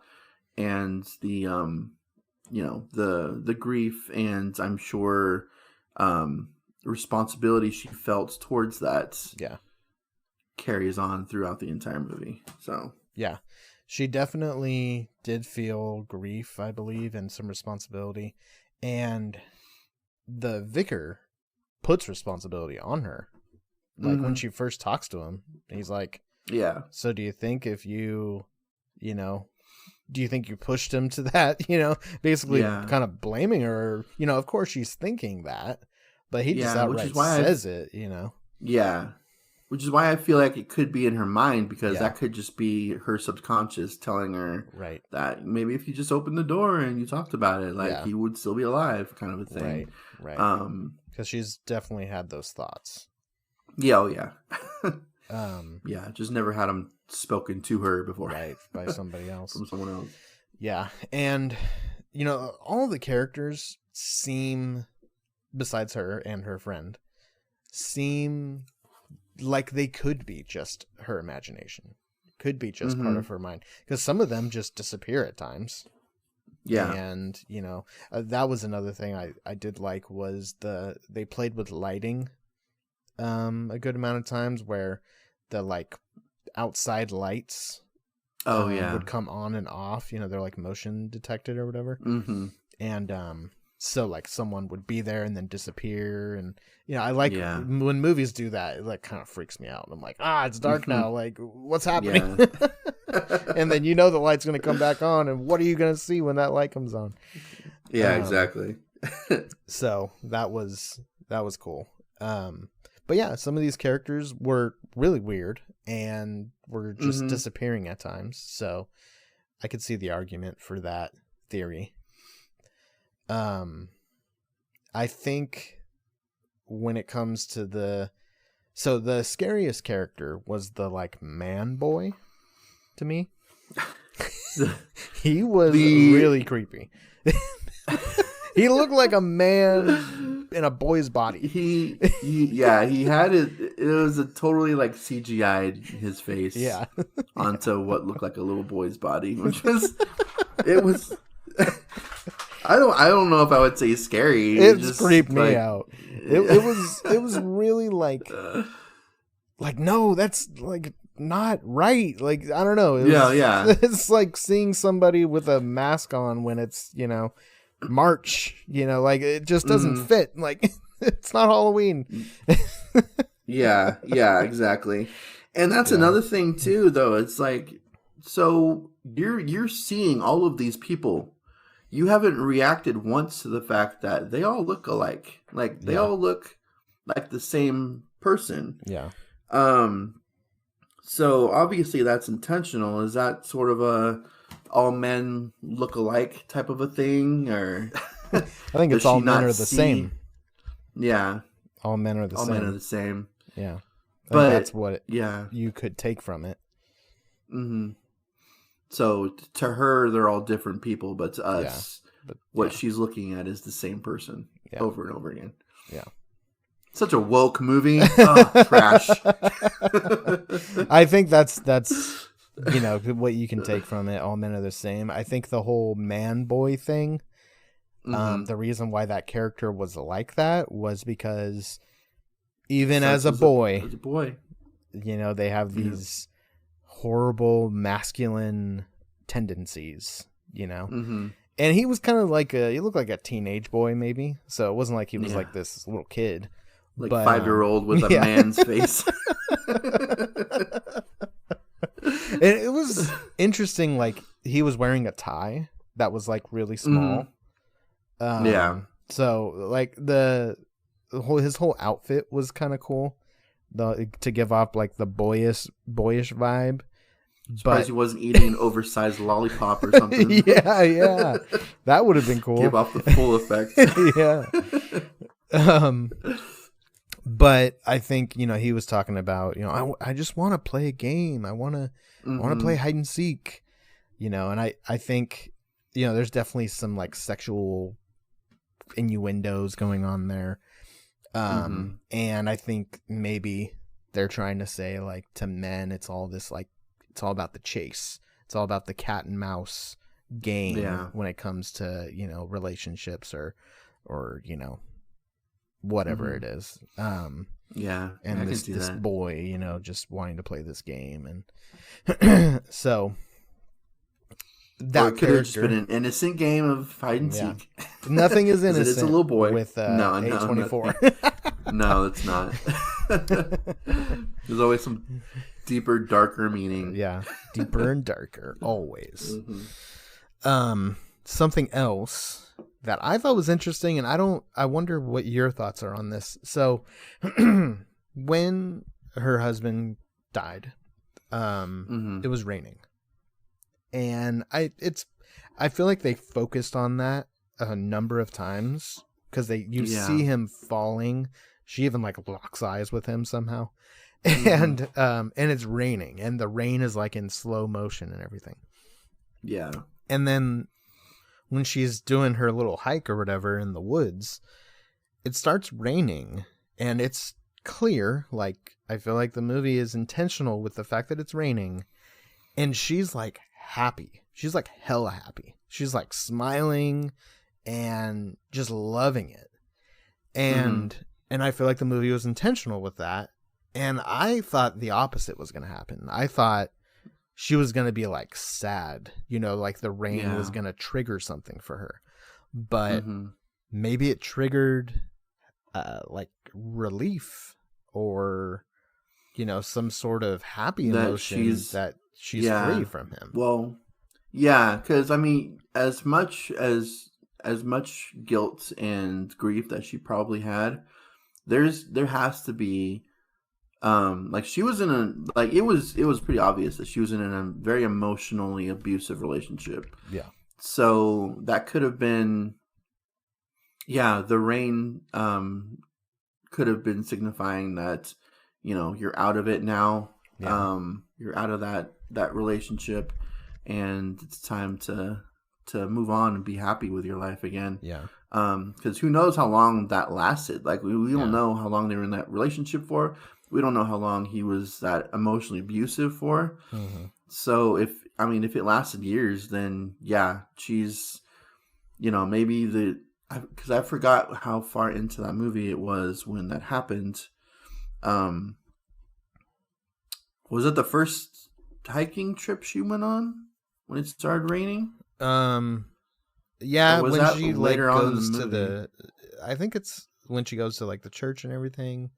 and the the grief, and I'm sure responsibility she felt towards that carries on throughout the entire movie. So yeah, she definitely did feel grief, I believe, and some responsibility, and the vicar puts responsibility on her. Like when she first talks to him, he's like, so do you think if do you think you pushed him to that? Basically kind of blaming her. Of course she's thinking that, but he just outright says it, Yeah. Which is why I feel like it could be in her mind, because that could just be her subconscious telling her that maybe if you just opened the door and you talked about it, he would still be alive, kind of a thing. Right. Because she's definitely had those thoughts. Yeah, oh yeah. Yeah, just never had them spoken to her before. Right, by somebody else. From someone else. Yeah, and, all the characters seem, besides her and her friend, seem like they could be just her imagination. Could be just part of her mind. Because some of them just disappear at times. Yeah. And, that was another thing I did like, was they played with lighting a good amount of times, where the outside lights would come on and off. They're like motion detected or whatever. And so someone would be there and then disappear, and I like when movies do that. It kind of freaks me out. I'm like, it's dark now. What's happening? And then the light's gonna come back on, and what are you gonna see when that light comes on? Yeah, exactly. So that was cool. But yeah, some of these characters were really weird and were just disappearing at times. So I could see the argument for that theory. I think when it comes to the scariest character was the like man boy to me. He was really creepy. He looked like a man in a boy's body. He had it. It was a totally like CGI'd his face. Yeah. Onto what looked like a little boy's body, which was, it was. I don't know if I would say scary. It just creeped me out. It was really like no, that's like not right. Like I don't know. It's like seeing somebody with a mask on when it's March. Like it just doesn't fit. Like it's not Halloween. Yeah, exactly. And that's another thing too, though. It's like, so you're seeing all of these people. You haven't reacted once to the fact that they all look alike. Like they all look like the same person. Yeah. So obviously that's intentional. Is that sort of a all men look alike type of a thing, or I think it's all men are the same. Yeah. All men are the same. All men are the same. Yeah. But that's what you could take from it. Mm-hmm. So to her, they're all different people, but to us, what she's looking at is the same person over and over again. Yeah. Such a woke movie. Oh, trash. I think that's what you can take from it. All men are the same. I think the whole man boy thing, the reason why that character was like that was because even as a boy, they have these horrible masculine tendencies, and he was kind of like he looked like a teenage boy maybe, so it wasn't like he was like this little kid, like 5-year-old with a man's face. And it was interesting, like he was wearing a tie that was like really small. So like his whole outfit was kind of cool, to give off like the boyish vibe. Surprised he wasn't eating an oversized lollipop or something. Yeah, that would have been cool. Give off the full effect. But I think he was talking about I just want to play a game. I want to play hide and seek. And I think there's definitely some like sexual innuendos going on there. And I think maybe they're trying to say like to men, it's all this like, it's all about the chase. It's all about the cat and mouse game when it comes to, relationships or whatever it is. And this boy, just wanting to play this game. And so that could have just been an innocent game of hide and seek. Nothing is innocent. It's a little boy with A24. No, it's not. There's always some deeper, darker meaning. Yeah, deeper and darker, always. Something else that I thought was interesting, and I wonder what your thoughts are on this. So, when her husband died, it was raining, and I feel like they focused on that a number of times because you see him falling. She even like locks eyes with him somehow. And it's raining, and the rain is like in slow motion and everything. Yeah. And then when she's doing her little hike or whatever in the woods, it starts raining, and it's clear. Like, I feel like the movie is intentional with the fact that it's raining, and she's like happy. She's like hella happy. She's like smiling and just loving it. And I feel like the movie was intentional with that. And I thought the opposite was going to happen. I thought she was going to be like sad, like the rain was going to trigger something for her. But maybe it triggered like relief or, some sort of happy emotion that she's free from him. Well, yeah, because I mean, as much guilt and grief that she probably had, there has to be. Like she was in it was pretty obvious that she was in a very emotionally abusive relationship. Yeah. So that could have been, the rain, could have been signifying that, you're out of it now. Yeah. You're out of that relationship, and it's time to move on and be happy with your life again. Yeah. Because who knows how long that lasted? Like we don't know how long they were in that relationship for. We don't know how long he was that emotionally abusive for. Mm-hmm. So if it lasted years, then yeah, she's, maybe because I forgot how far into that movie it was when that happened. Was it the first hiking trip she went on when it started raining? Yeah, Or was when that she later on in goes the to movie? I think it's when she goes to the church and everything.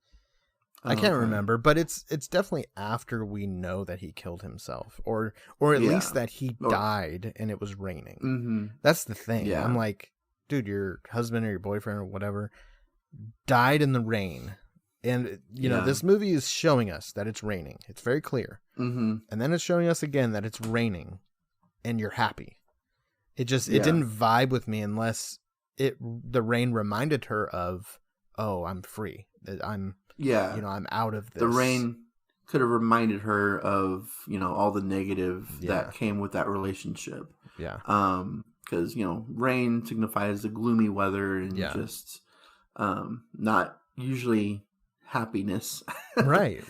I can't Okay. remember, but it's definitely after we know that he killed himself, or at Yeah. least that he Or- died and it was raining. Mm-hmm. That's the thing. Yeah. I'm like, dude, your husband or your boyfriend or whatever died in the rain, and Yeah. this movie is showing us that it's raining. It's very clear, Mm-hmm. and then it's showing us again that it's raining, and you're happy. It Yeah. didn't vibe with me unless the rain reminded her of, oh, I'm free. That I'm Yeah. I'm out of this. The rain could have reminded her of, all the negative Yeah. that came with that relationship. Yeah. Because, rain signifies the gloomy weather and Yeah. just not usually happiness. Right.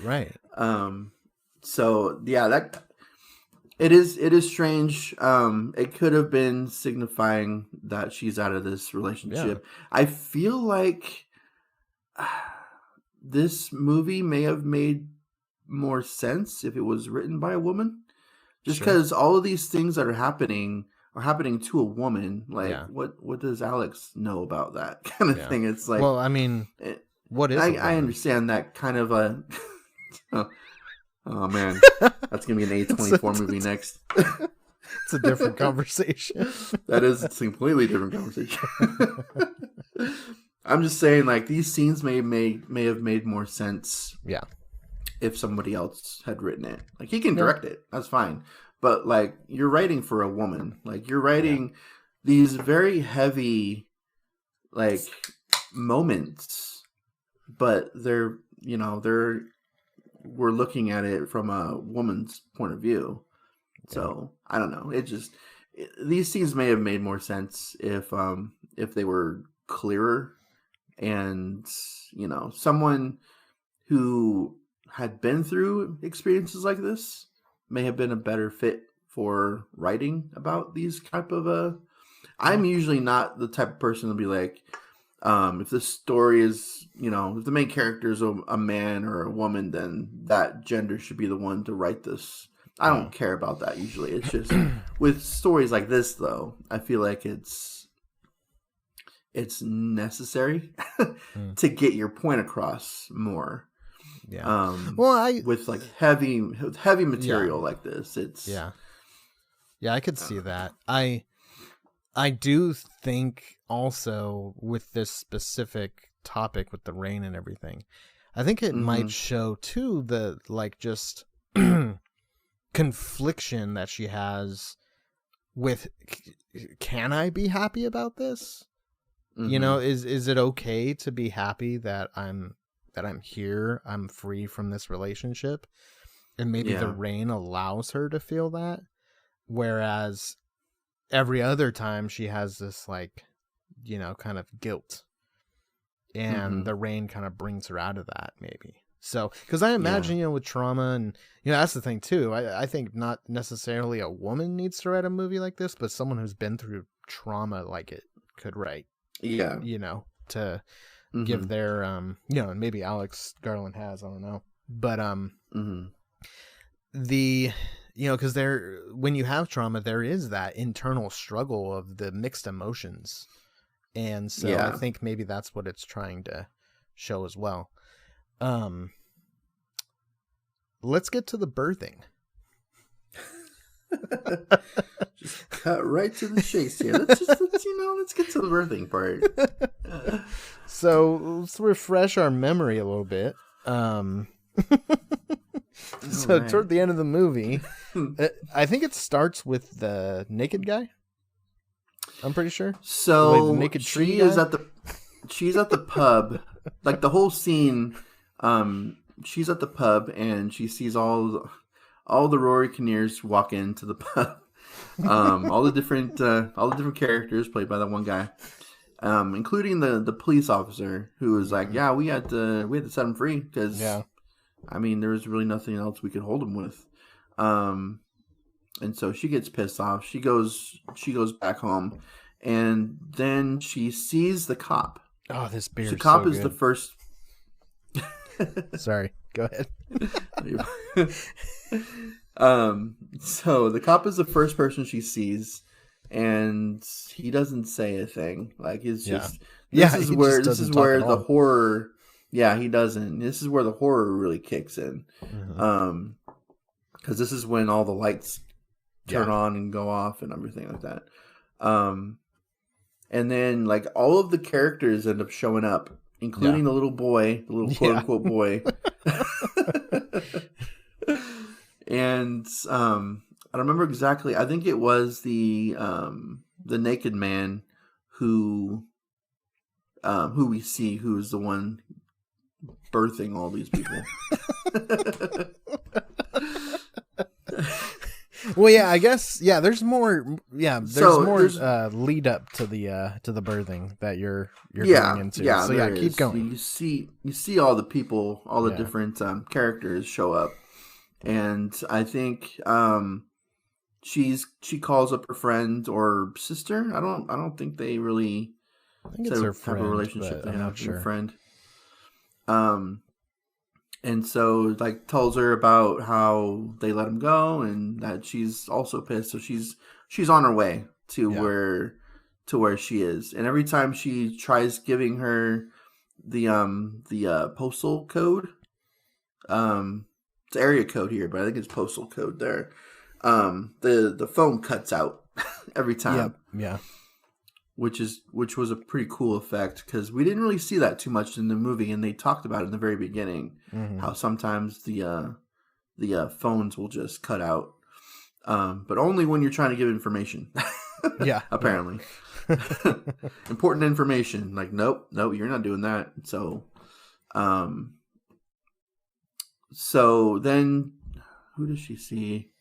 So yeah, that it is strange. It could have been signifying that she's out of this relationship. I feel like this movie may have made more sense if it was written by a woman. Just Sure. because all of these things that are happening to a woman. Like, Yeah. what does Alex know about that kind of Yeah. thing? It's like, Well, I mean, it- what is? a I woman? understand that kind of a. Oh man, that's gonna be an A24 movie next. It's a different conversation. That is a completely different conversation. I'm just saying, like, these scenes may have made more sense Yeah. if somebody else had written it. Like, he can direct it, that's fine. But like, you're writing for a woman. Like, you're writing these very heavy, like, moments, but we're looking at it from a woman's point of view. So I don't know. These scenes may have made more sense if they were clearer, and someone who had been through experiences like this may have been a better fit for writing about these type of. I'm usually not the type of person to be like, if the story is, if the main character is a man or a woman, then that gender should be the one to write this. I don't care about that usually. It's just with stories like this, though, I feel like it's necessary to get your point across more. Yeah. Well, with like heavy material like this, it's Yeah, I could see that. I do think also with this specific topic with the rain and everything, I think it might show too the just confliction that she has with, can I be happy about this? Is it okay to be happy that I'm here, I'm free from this relationship? And maybe the rain allows her to feel that, whereas every other time she has this kind of guilt, and the rain kind of brings her out of that, maybe. So, because I imagine, with trauma, and that's the thing too. I think not necessarily a woman needs to write a movie like this, but someone who's been through trauma like it could write. Yeah. To give their and maybe Alex Garland has, I don't know, but because when you have trauma, there is that internal struggle of the mixed emotions, and so I think maybe that's what it's trying to show as well. Let's get to the birthing. Just cut right to the chase here. Let's get to the birthing part. So let's refresh our memory a little bit. So Alright. toward the end of the movie, I think it starts with the naked guy. I'm pretty sure. So Wait, the naked tree she is guy? she's at the pub like the whole scene. She's at the pub and she sees all the Rory Kinnears walk into the pub. All the different characters played by that one guy, including the police officer who was like, "Yeah, we had to set him free because, I mean, there was really nothing else we could hold him with." And so she gets pissed off. She goes back home, and then she sees the cop. Oh, this beer. The cop so is good. the first. Sorry, go ahead. So the cop is the first person she sees, and he doesn't say a thing. Like it's just this is where the horror. Yeah, he doesn't. This is where the horror really kicks in. Because this is when all the lights turn on and go off and everything like that. And then like all of the characters end up showing up, including the little boy, the little quote unquote boy. And I don't remember exactly. I think it was the naked man who we see, who's the one birthing all these people. Well, yeah, I guess, there's more. Yeah, there's more lead up to the birthing that you're going into. Yeah, so keep going. You see all the people, all the different characters show up, and I think she calls up her friend or sister. I don't think they really. I think it's her friend, type of relationship they I'm have not sure. With a friend. And so like tells her about how they let him go and that she's also pissed. So she's on her way to where she is. And every time she tries giving her the postal code, it's area code here, but I think it's postal code there. The phone cuts out every time. Yeah. Which was a pretty cool effect because we didn't really see that too much in the movie, and they talked about it in the very beginning how sometimes the phones will just cut out, but only when you're trying to give information. Apparently, important information. Like, nope, you're not doing that. So then, who does she see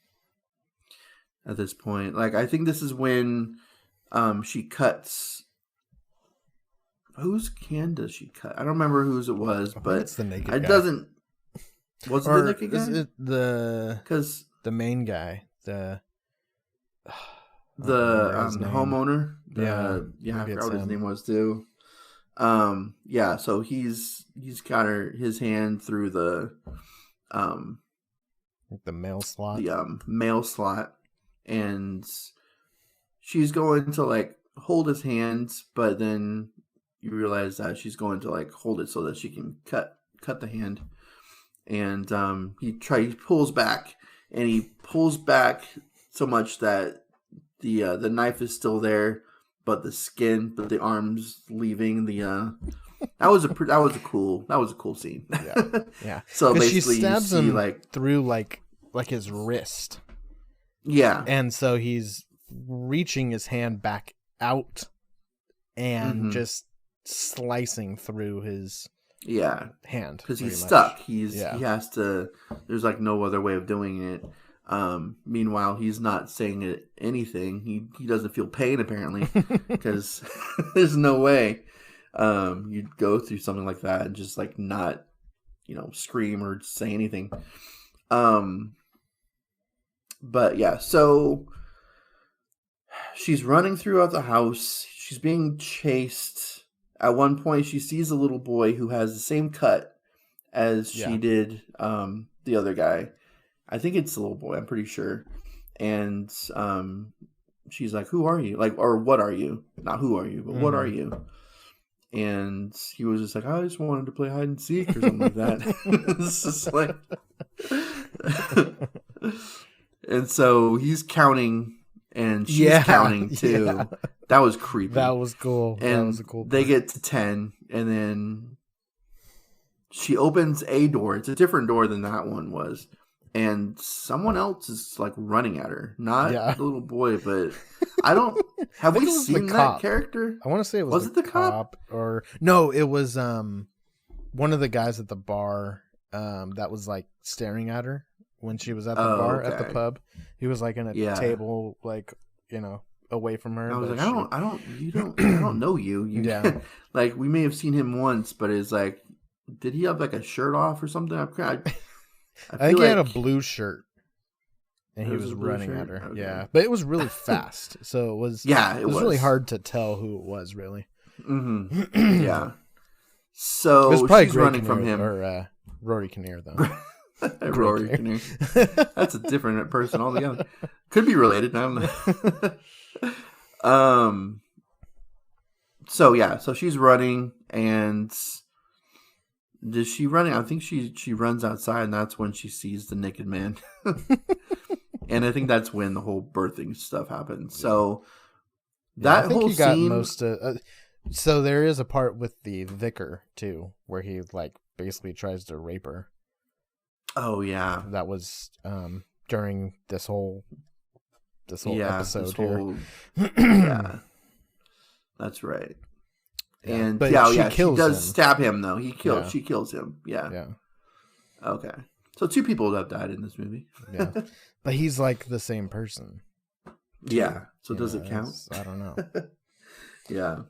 at this point? Like, I think this is when. She cuts. Whose can does she cut? I don't remember whose it was, but it's the naked guy. It doesn't. Was it the naked guy? Is it the main guy? The homeowner. I forgot what his name was too. So he's got his hand through the mail slot. The mail slot, and she's going to like hold his hands, but then you realize that she's going to like hold it so that she can cut the hand. And he pulls back, and he pulls back so much that the knife is still there, but the arms leaving the. That was a cool scene. Yeah. So basically, she stabs you see, him through like his wrist. Yeah. And so he's reaching his hand back out and just slicing through his hand because he's much. Stuck. He has to. There's like no other way of doing it. Meanwhile, he's not saying anything. He doesn't feel pain apparently because there's no way you'd go through something like that and just like not scream or say anything. But yeah, so. She's running throughout the house. She's being chased. At one point, she sees a little boy who has the same cut as she did the other guy. I think it's the little boy. I'm pretty sure. And she's like, "Who are you?" Like, or what are you? Not who are you, but what are you? And he was just like, "I just wanted to play hide and seek" or something like that. It's just like, and so he's counting. And she's counting too. Yeah. That was creepy. That was cool. And that was a cool they get to 10, and then she opens a door. It's a different door than that one was. And someone else is like running at her. Not the little boy, but I don't. Have we seen that character? I want to say it was it the cop? Or no, it was one of the guys at the bar that was like staring at her when she was at the bar at the pub. He was like in a table, like, you know, away from her. I was like, I don't know you. Yeah. Like, we may have seen him once, but it's like, did he have like a shirt off or something? I think he had a blue shirt. And he was running at her. Okay. Yeah. But it was really fast. So it was really hard to tell who it was, really. Mm-hmm. Yeah. So it was probably she's running from him. Or Rory Kinnear, though. Rory Kinnear. That's a different person altogether. Could be related. I don't know. So she's running, and does she running? I think she runs outside, and that's when she sees the naked man. And I think that's when the whole birthing stuff happens. So that whole scene. So there is a part with the vicar too, where he like basically tries to rape her. Oh yeah, that was during this whole episode here. Yeah, that's right. And she does stab him though. She kills him. Yeah. Yeah. Okay. So 2 people have died in this movie. Yeah. But he's like the same person. Yeah. So does it count? I don't know. Yeah.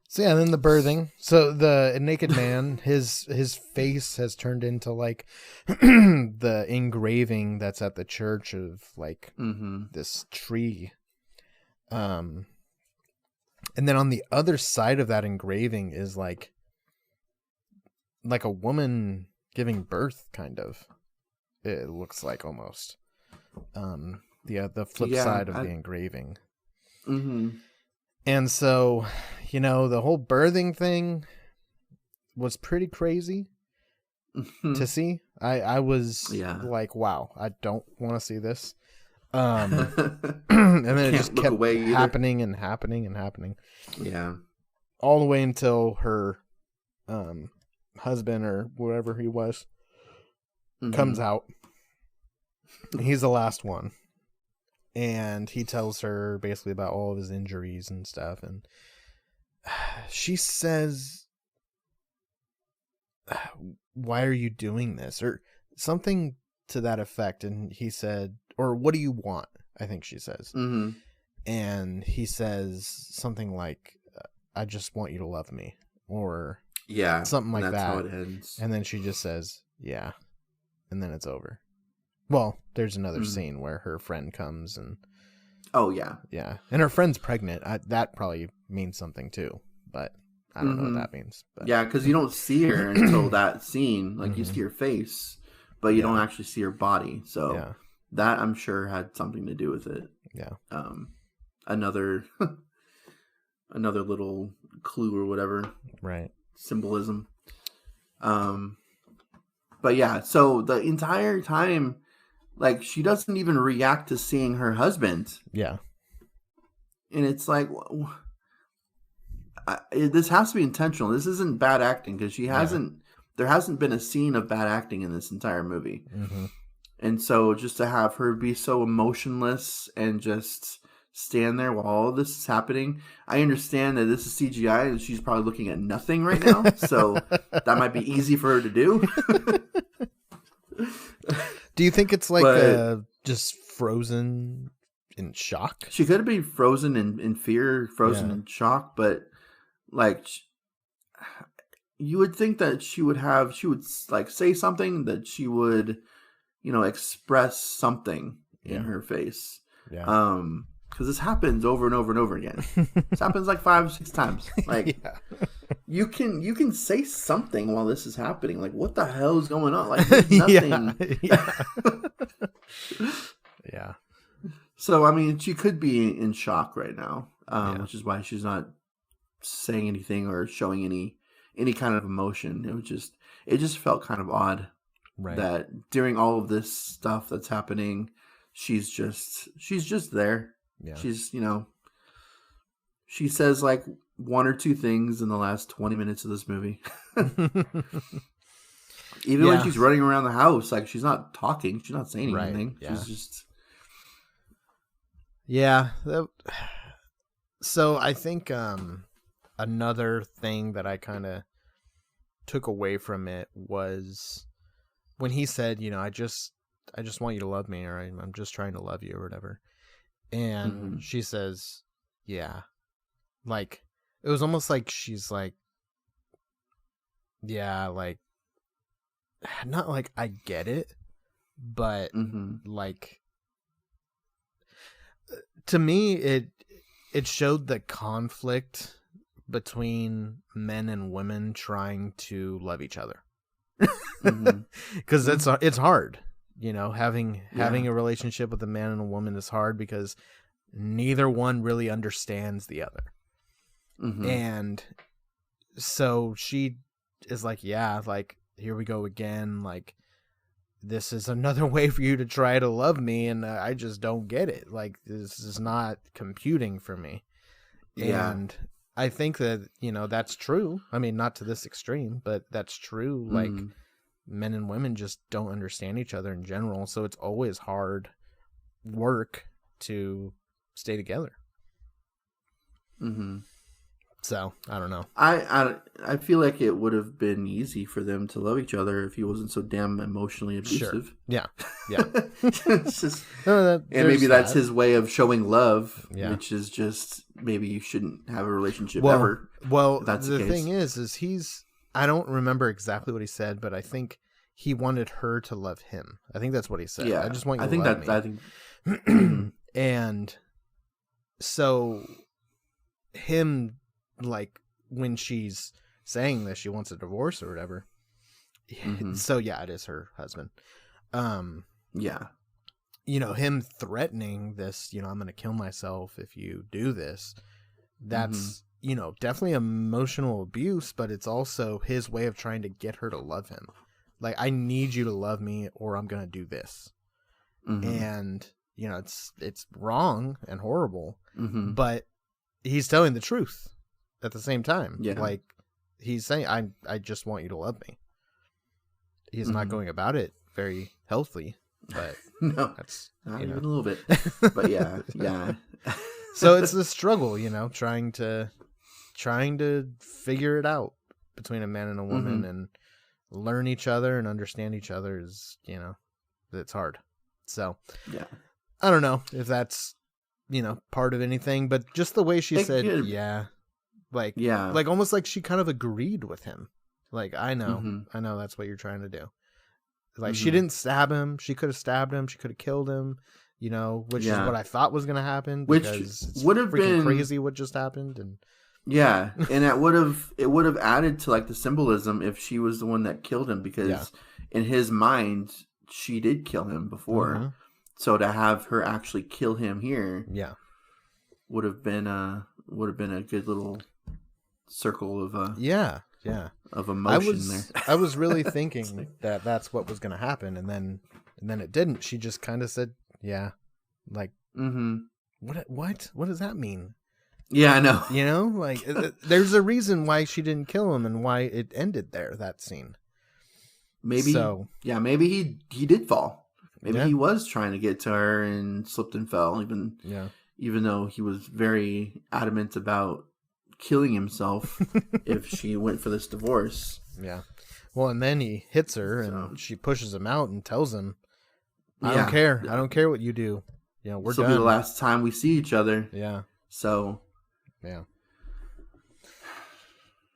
So yeah, then the birthing. So the naked man, his face has turned into like the engraving that's at the church of like this tree. And then on the other side of that engraving is like a woman giving birth, kind of. It looks like almost. The flip side of the engraving. Mm-hmm. And so, you know, the whole birthing thing was pretty crazy to see. I was like, wow, I don't want to see this. And then it just kept happening and happening and happening. Yeah. All the way until her husband or whatever he was comes out. He's the last one. And he tells her basically about all of his injuries and stuff. And she says, why are you doing this? Or something to that effect. And he said, or what do you want? I think she says. Mm-hmm. And he says something like, I just want you to love me. Or something like that's that. How it ends. And then she just says, yeah. And then it's over. Well, there's another scene where her friend comes and... Oh, yeah. Yeah. And her friend's pregnant. That probably means something, too. But I don't know what that means. But. Yeah, because you don't see her until that scene. Like, you see her face, but you don't actually see her body. So that, I'm sure, had something to do with it. Yeah. Another little clue or whatever. Right. Symbolism. But yeah, so the entire time... Like, she doesn't even react to seeing her husband. Yeah. And it's like, this has to be intentional. This isn't bad acting because there hasn't been a scene of bad acting in this entire movie. Mm-hmm. And so just to have her be so emotionless and just stand there while all of this is happening, I understand that this is CGI and she's probably looking at nothing right now. So that might be easy for her to do. Do you think it's like just frozen in shock? She could have been frozen in fear, frozen in shock, but like you would think that she would like say something, that she would, you know, express something in her face. Yeah. Because this happens over and over and over again. This happens like 5 or 6 times. Like you can say something while this is happening. Like, what the hell is going on? Like, there's nothing. Yeah. So I mean, she could be in shock right now, which is why she's not saying anything or showing any kind of emotion. It just felt kind of odd that during all of this stuff that's happening, she's just there. Yeah. She's, you know, she says like 1 or 2 things in the last 20 minutes of this movie. Even when she's running around the house, like she's not talking, she's not saying anything. Yeah. She's just... Yeah. So I think another thing that I kind of took away from it was when he said, I just want you to love me, or I'm just trying to love you, or whatever. And she says, yeah. Like, it was almost like she's like, yeah, like, not like I get it, but like, to me, it showed the conflict between men and women trying to love each other. Because it's hard, having a relationship with a man and a woman is hard because neither one really understands the other. And so she is like, yeah, like, here we go again, like, this is another way for you to try to love me, and I just don't get it. Like, this is not computing for me. And I think that, that's true. I mean, not to this extreme, but that's true. Like, men and women just don't understand each other in general, so it's always hard work to stay together. So I don't know. I feel like it would have been easy for them to love each other if he wasn't so damn emotionally abusive. Sure. Yeah. It's just, and maybe that's his way of showing love, which is just maybe you shouldn't have a relationship ever. Well, that's the thing is I don't remember exactly what he said, but I think he wanted her to love him. I think that's what he said. Yeah, I just want you to love me. I think. And so him, like, when she's saying this, she wants a divorce or whatever. So yeah, it is her husband. Him threatening this, I'm going to kill myself if you do this. That's, definitely emotional abuse, but it's also his way of trying to get her to love him. Like, I need you to love me or I'm going to do this. And, it's wrong and horrible, but he's telling the truth at the same time. Like, he's saying, I just want you to love me. He's not going about it very healthily, but no, that's not even a little bit. But yeah. So it's the struggle, trying to figure it out between a man and a woman and learn each other and understand each other is, it's hard. So I don't know if that's, part of anything, but just the way she said, like almost like she kind of agreed with him. Like, I know that's what you're trying to do. Like, she didn't stab him. She could have stabbed him. She could have killed him, which is what I thought was going to happen. Which because would have been crazy what just happened. And and it would have added to, like, the symbolism if she was the one that killed him, because in his mind, she did kill him before. So to have her actually kill him here, would have been a good little circle of of emotion there. I was really thinking that that's what was going to happen, and then it didn't. She just kind of said, like, what does that mean? Yeah, I know. Like, there's a reason why she didn't kill him and why it ended there, that scene. Maybe maybe he did fall. Maybe he was trying to get to her and slipped and fell, even though he was very adamant about killing himself if she went for this divorce. Yeah. Well, and then he hits her and she pushes him out and tells him, I don't care. I don't care what you do. We're this will done. be the last time we see each other. Yeah. So. Yeah.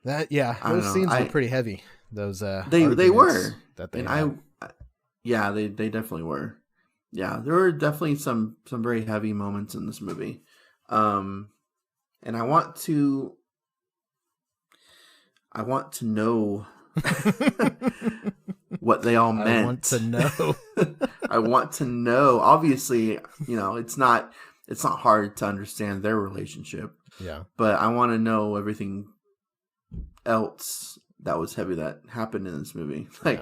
Those scenes were pretty heavy. Those they were that they and had. They definitely were. Yeah, there were definitely some very heavy moments in this movie. And I want to know what they all meant. I want to know. I want to know. Obviously, it's not hard to understand their relationship. Yeah. But I want to know everything else that was heavy that happened in this movie. Like,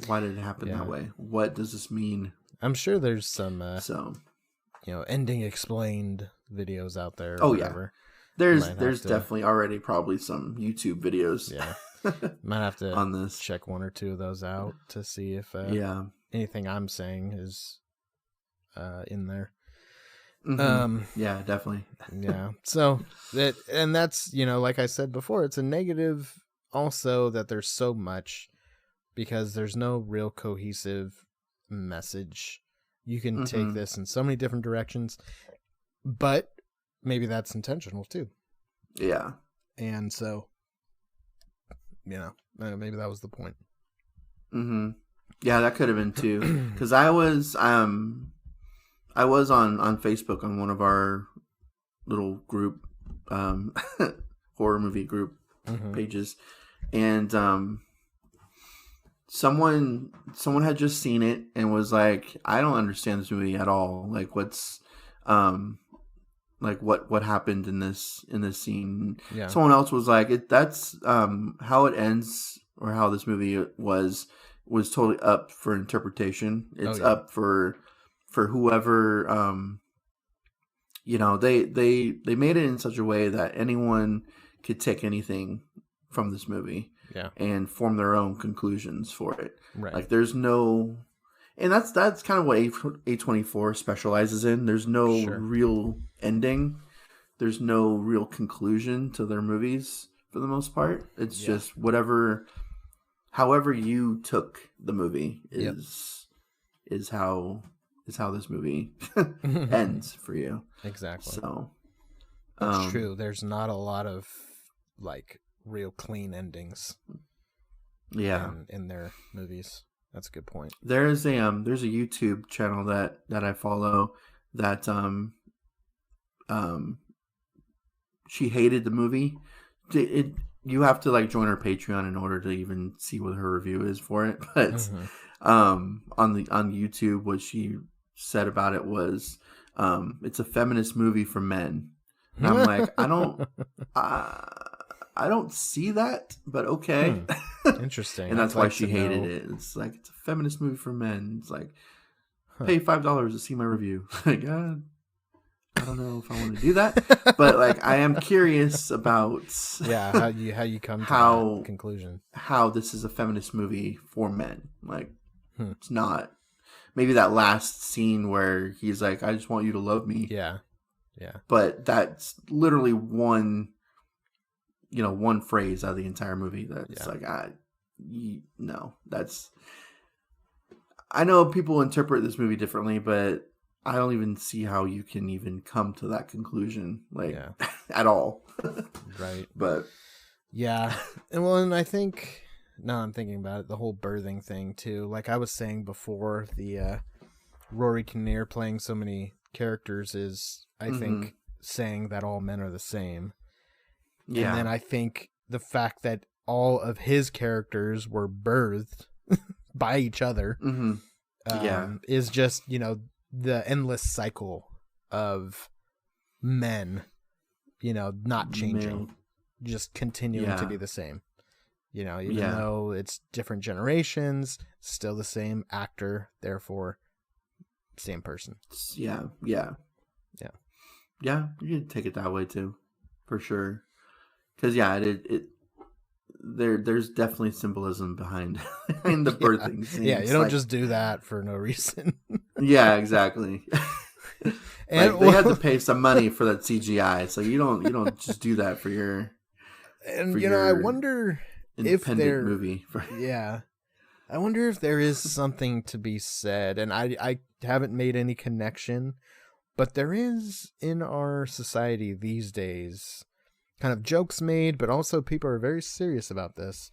why did it happen that way? What does this mean? I'm sure there's some ending explained videos out there. Or whatever. There's definitely already probably some YouTube videos. Yeah. Might have to on this. Check one or two of those out to see if anything I'm saying is in there. Yeah, definitely. Yeah. So that's like I said before, it's a negative also that there's so much because there's no real cohesive message. You can take this in so many different directions, but maybe that's intentional too. Yeah. And so, maybe that was the point. Mm-hmm. Yeah, that could have been too. Because I was on Facebook on one of our little group, horror movie group pages, and someone had just seen it and was like, I don't understand this movie at all. Like, what's like what happened in this scene? Yeah. Someone else was like, that's how it ends, or how this movie was totally up for interpretation. It's up for whoever, they made it in such a way that anyone could take anything from this movie and form their own conclusions for it. Right. Like, there's no, and that's kind of what A24 specializes in. There's no real ending. There's no real conclusion to their movies for the most part. It's just however you took the movie is how this movie ends for you. Exactly. So it's true. There's not a lot of like real clean endings. Yeah. In their movies. That's a good point. There's a YouTube channel that I follow that she hated the movie. You have to like join her Patreon in order to even see what her review is for it. But on YouTube, what she said about it was it's a feminist movie for men. And I'm like, I don't see that, but okay. Interesting. And that's why she hated it. It's like, it's a feminist movie for men. It's like, pay $5 to see my review. Like, I don't know if I want to do that, but like, I am curious about how you come to that conclusion. How this is a feminist movie for men. Like, it's not. Maybe that last scene where he's like, I just want you to love me. Yeah. But that's literally one phrase out of the entire movie that's like, no, that's. I know people interpret this movie differently, but I don't even see how you can even come to that conclusion, like, at all. Right. But yeah, and I think now I'm thinking about it, the whole birthing thing too. Like I was saying before, the Rory Kinnear playing so many characters is, I think, saying that all men are the same. Yeah. And then I think the fact that all of his characters were birthed by each other is just, the endless cycle of men, not changing, just continuing to be the same. Even though it's different generations, still the same actor, therefore same person. Yeah, you can take it that way too, for sure. Because there's definitely symbolism behind the birthing scene. Yeah, you don't just do that for no reason. Yeah, exactly. And they had to pay some money for that CGI, so you don't just do that for your. And I wonder if there movie. I wonder if there is something to be said, and I haven't made any connection, but there is in our society these days. Kind of jokes made, but also people are very serious about this.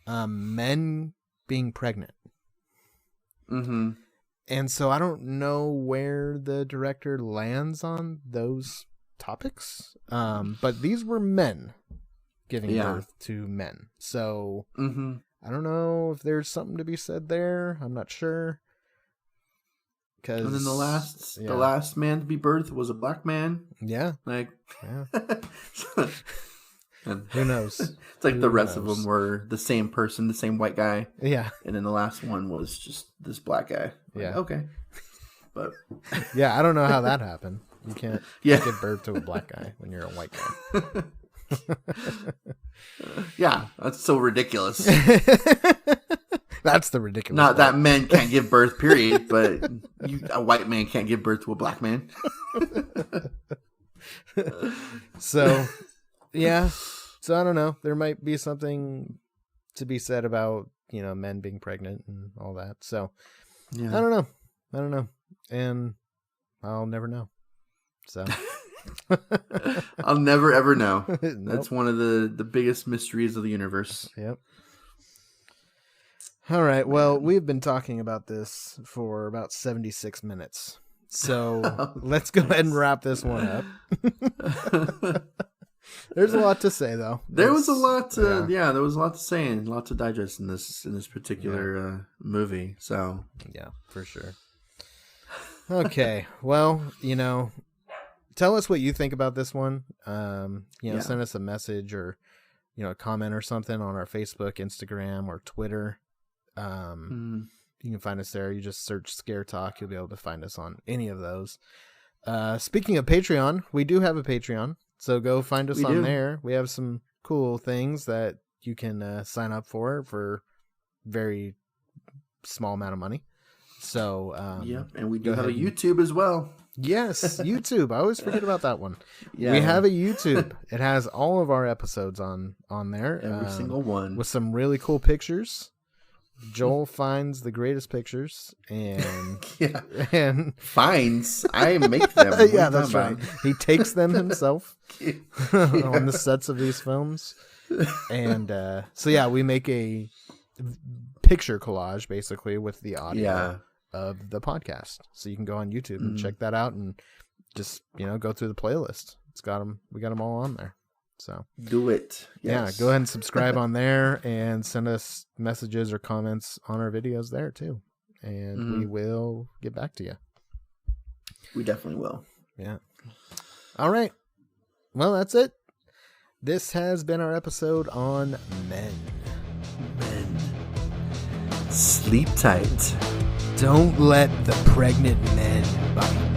Men being pregnant. Mm-hmm. And so I don't know where the director lands on those topics. But these were men giving birth to men. So I don't know if there's something to be said there. I'm not sure. And then the last man to be birthed was a black man. Yeah. Like, and who knows? It's like the rest of them were the same person, the same white guy. Yeah. And then the last one was just this black guy. Like, okay. But yeah, I don't know how that happened. You can't give birth to a black guy when you're a white guy. Yeah, that's so ridiculous. That's the ridiculous Not part. that men can't give birth, period, but a white man can't give birth to a black man. So So I don't know. There might be something to be said about, men being pregnant and all that. So Yeah. I don't know. And I'll never know. So I'll never ever know. Nope. That's one of the biggest mysteries of the universe. Yep. All right. Well, we've been talking about this for about 76 minutes. So let's go ahead and wrap this one up. There's a lot to say, though. There was a lot to there was a lot to say and a lot to digest in this particular movie. So yeah, for sure. Okay. Well, tell us what you think about this one. Send us a message or a comment or something on our Facebook, Instagram, or Twitter. You can find us there. You just search Scare Talk. You'll be able to find us on any of those. Speaking of Patreon, we do have a Patreon, so go find us on there. We have some cool things that you can sign up for very small amount of money. So and we do have a YouTube as well. Yes, YouTube. I always forget about that one. Yeah. We have a YouTube. It has all of our episodes on there. Every single one. With some really cool pictures. Joel finds the greatest pictures and finds. I make them. Yeah, that's right. He takes them himself on the sets of these films. And we make a picture collage basically with the audio of the podcast. So you can go on YouTube and check that out and just, go through the playlist. We got them all on there. So do it. Yes. Yeah, go ahead and subscribe on there and send us messages or comments on our videos there too. And we will get back to you. We definitely will. Yeah. All right. Well, that's it. This has been our episode on men. Men. Sleep tight. Don't let the pregnant men bite.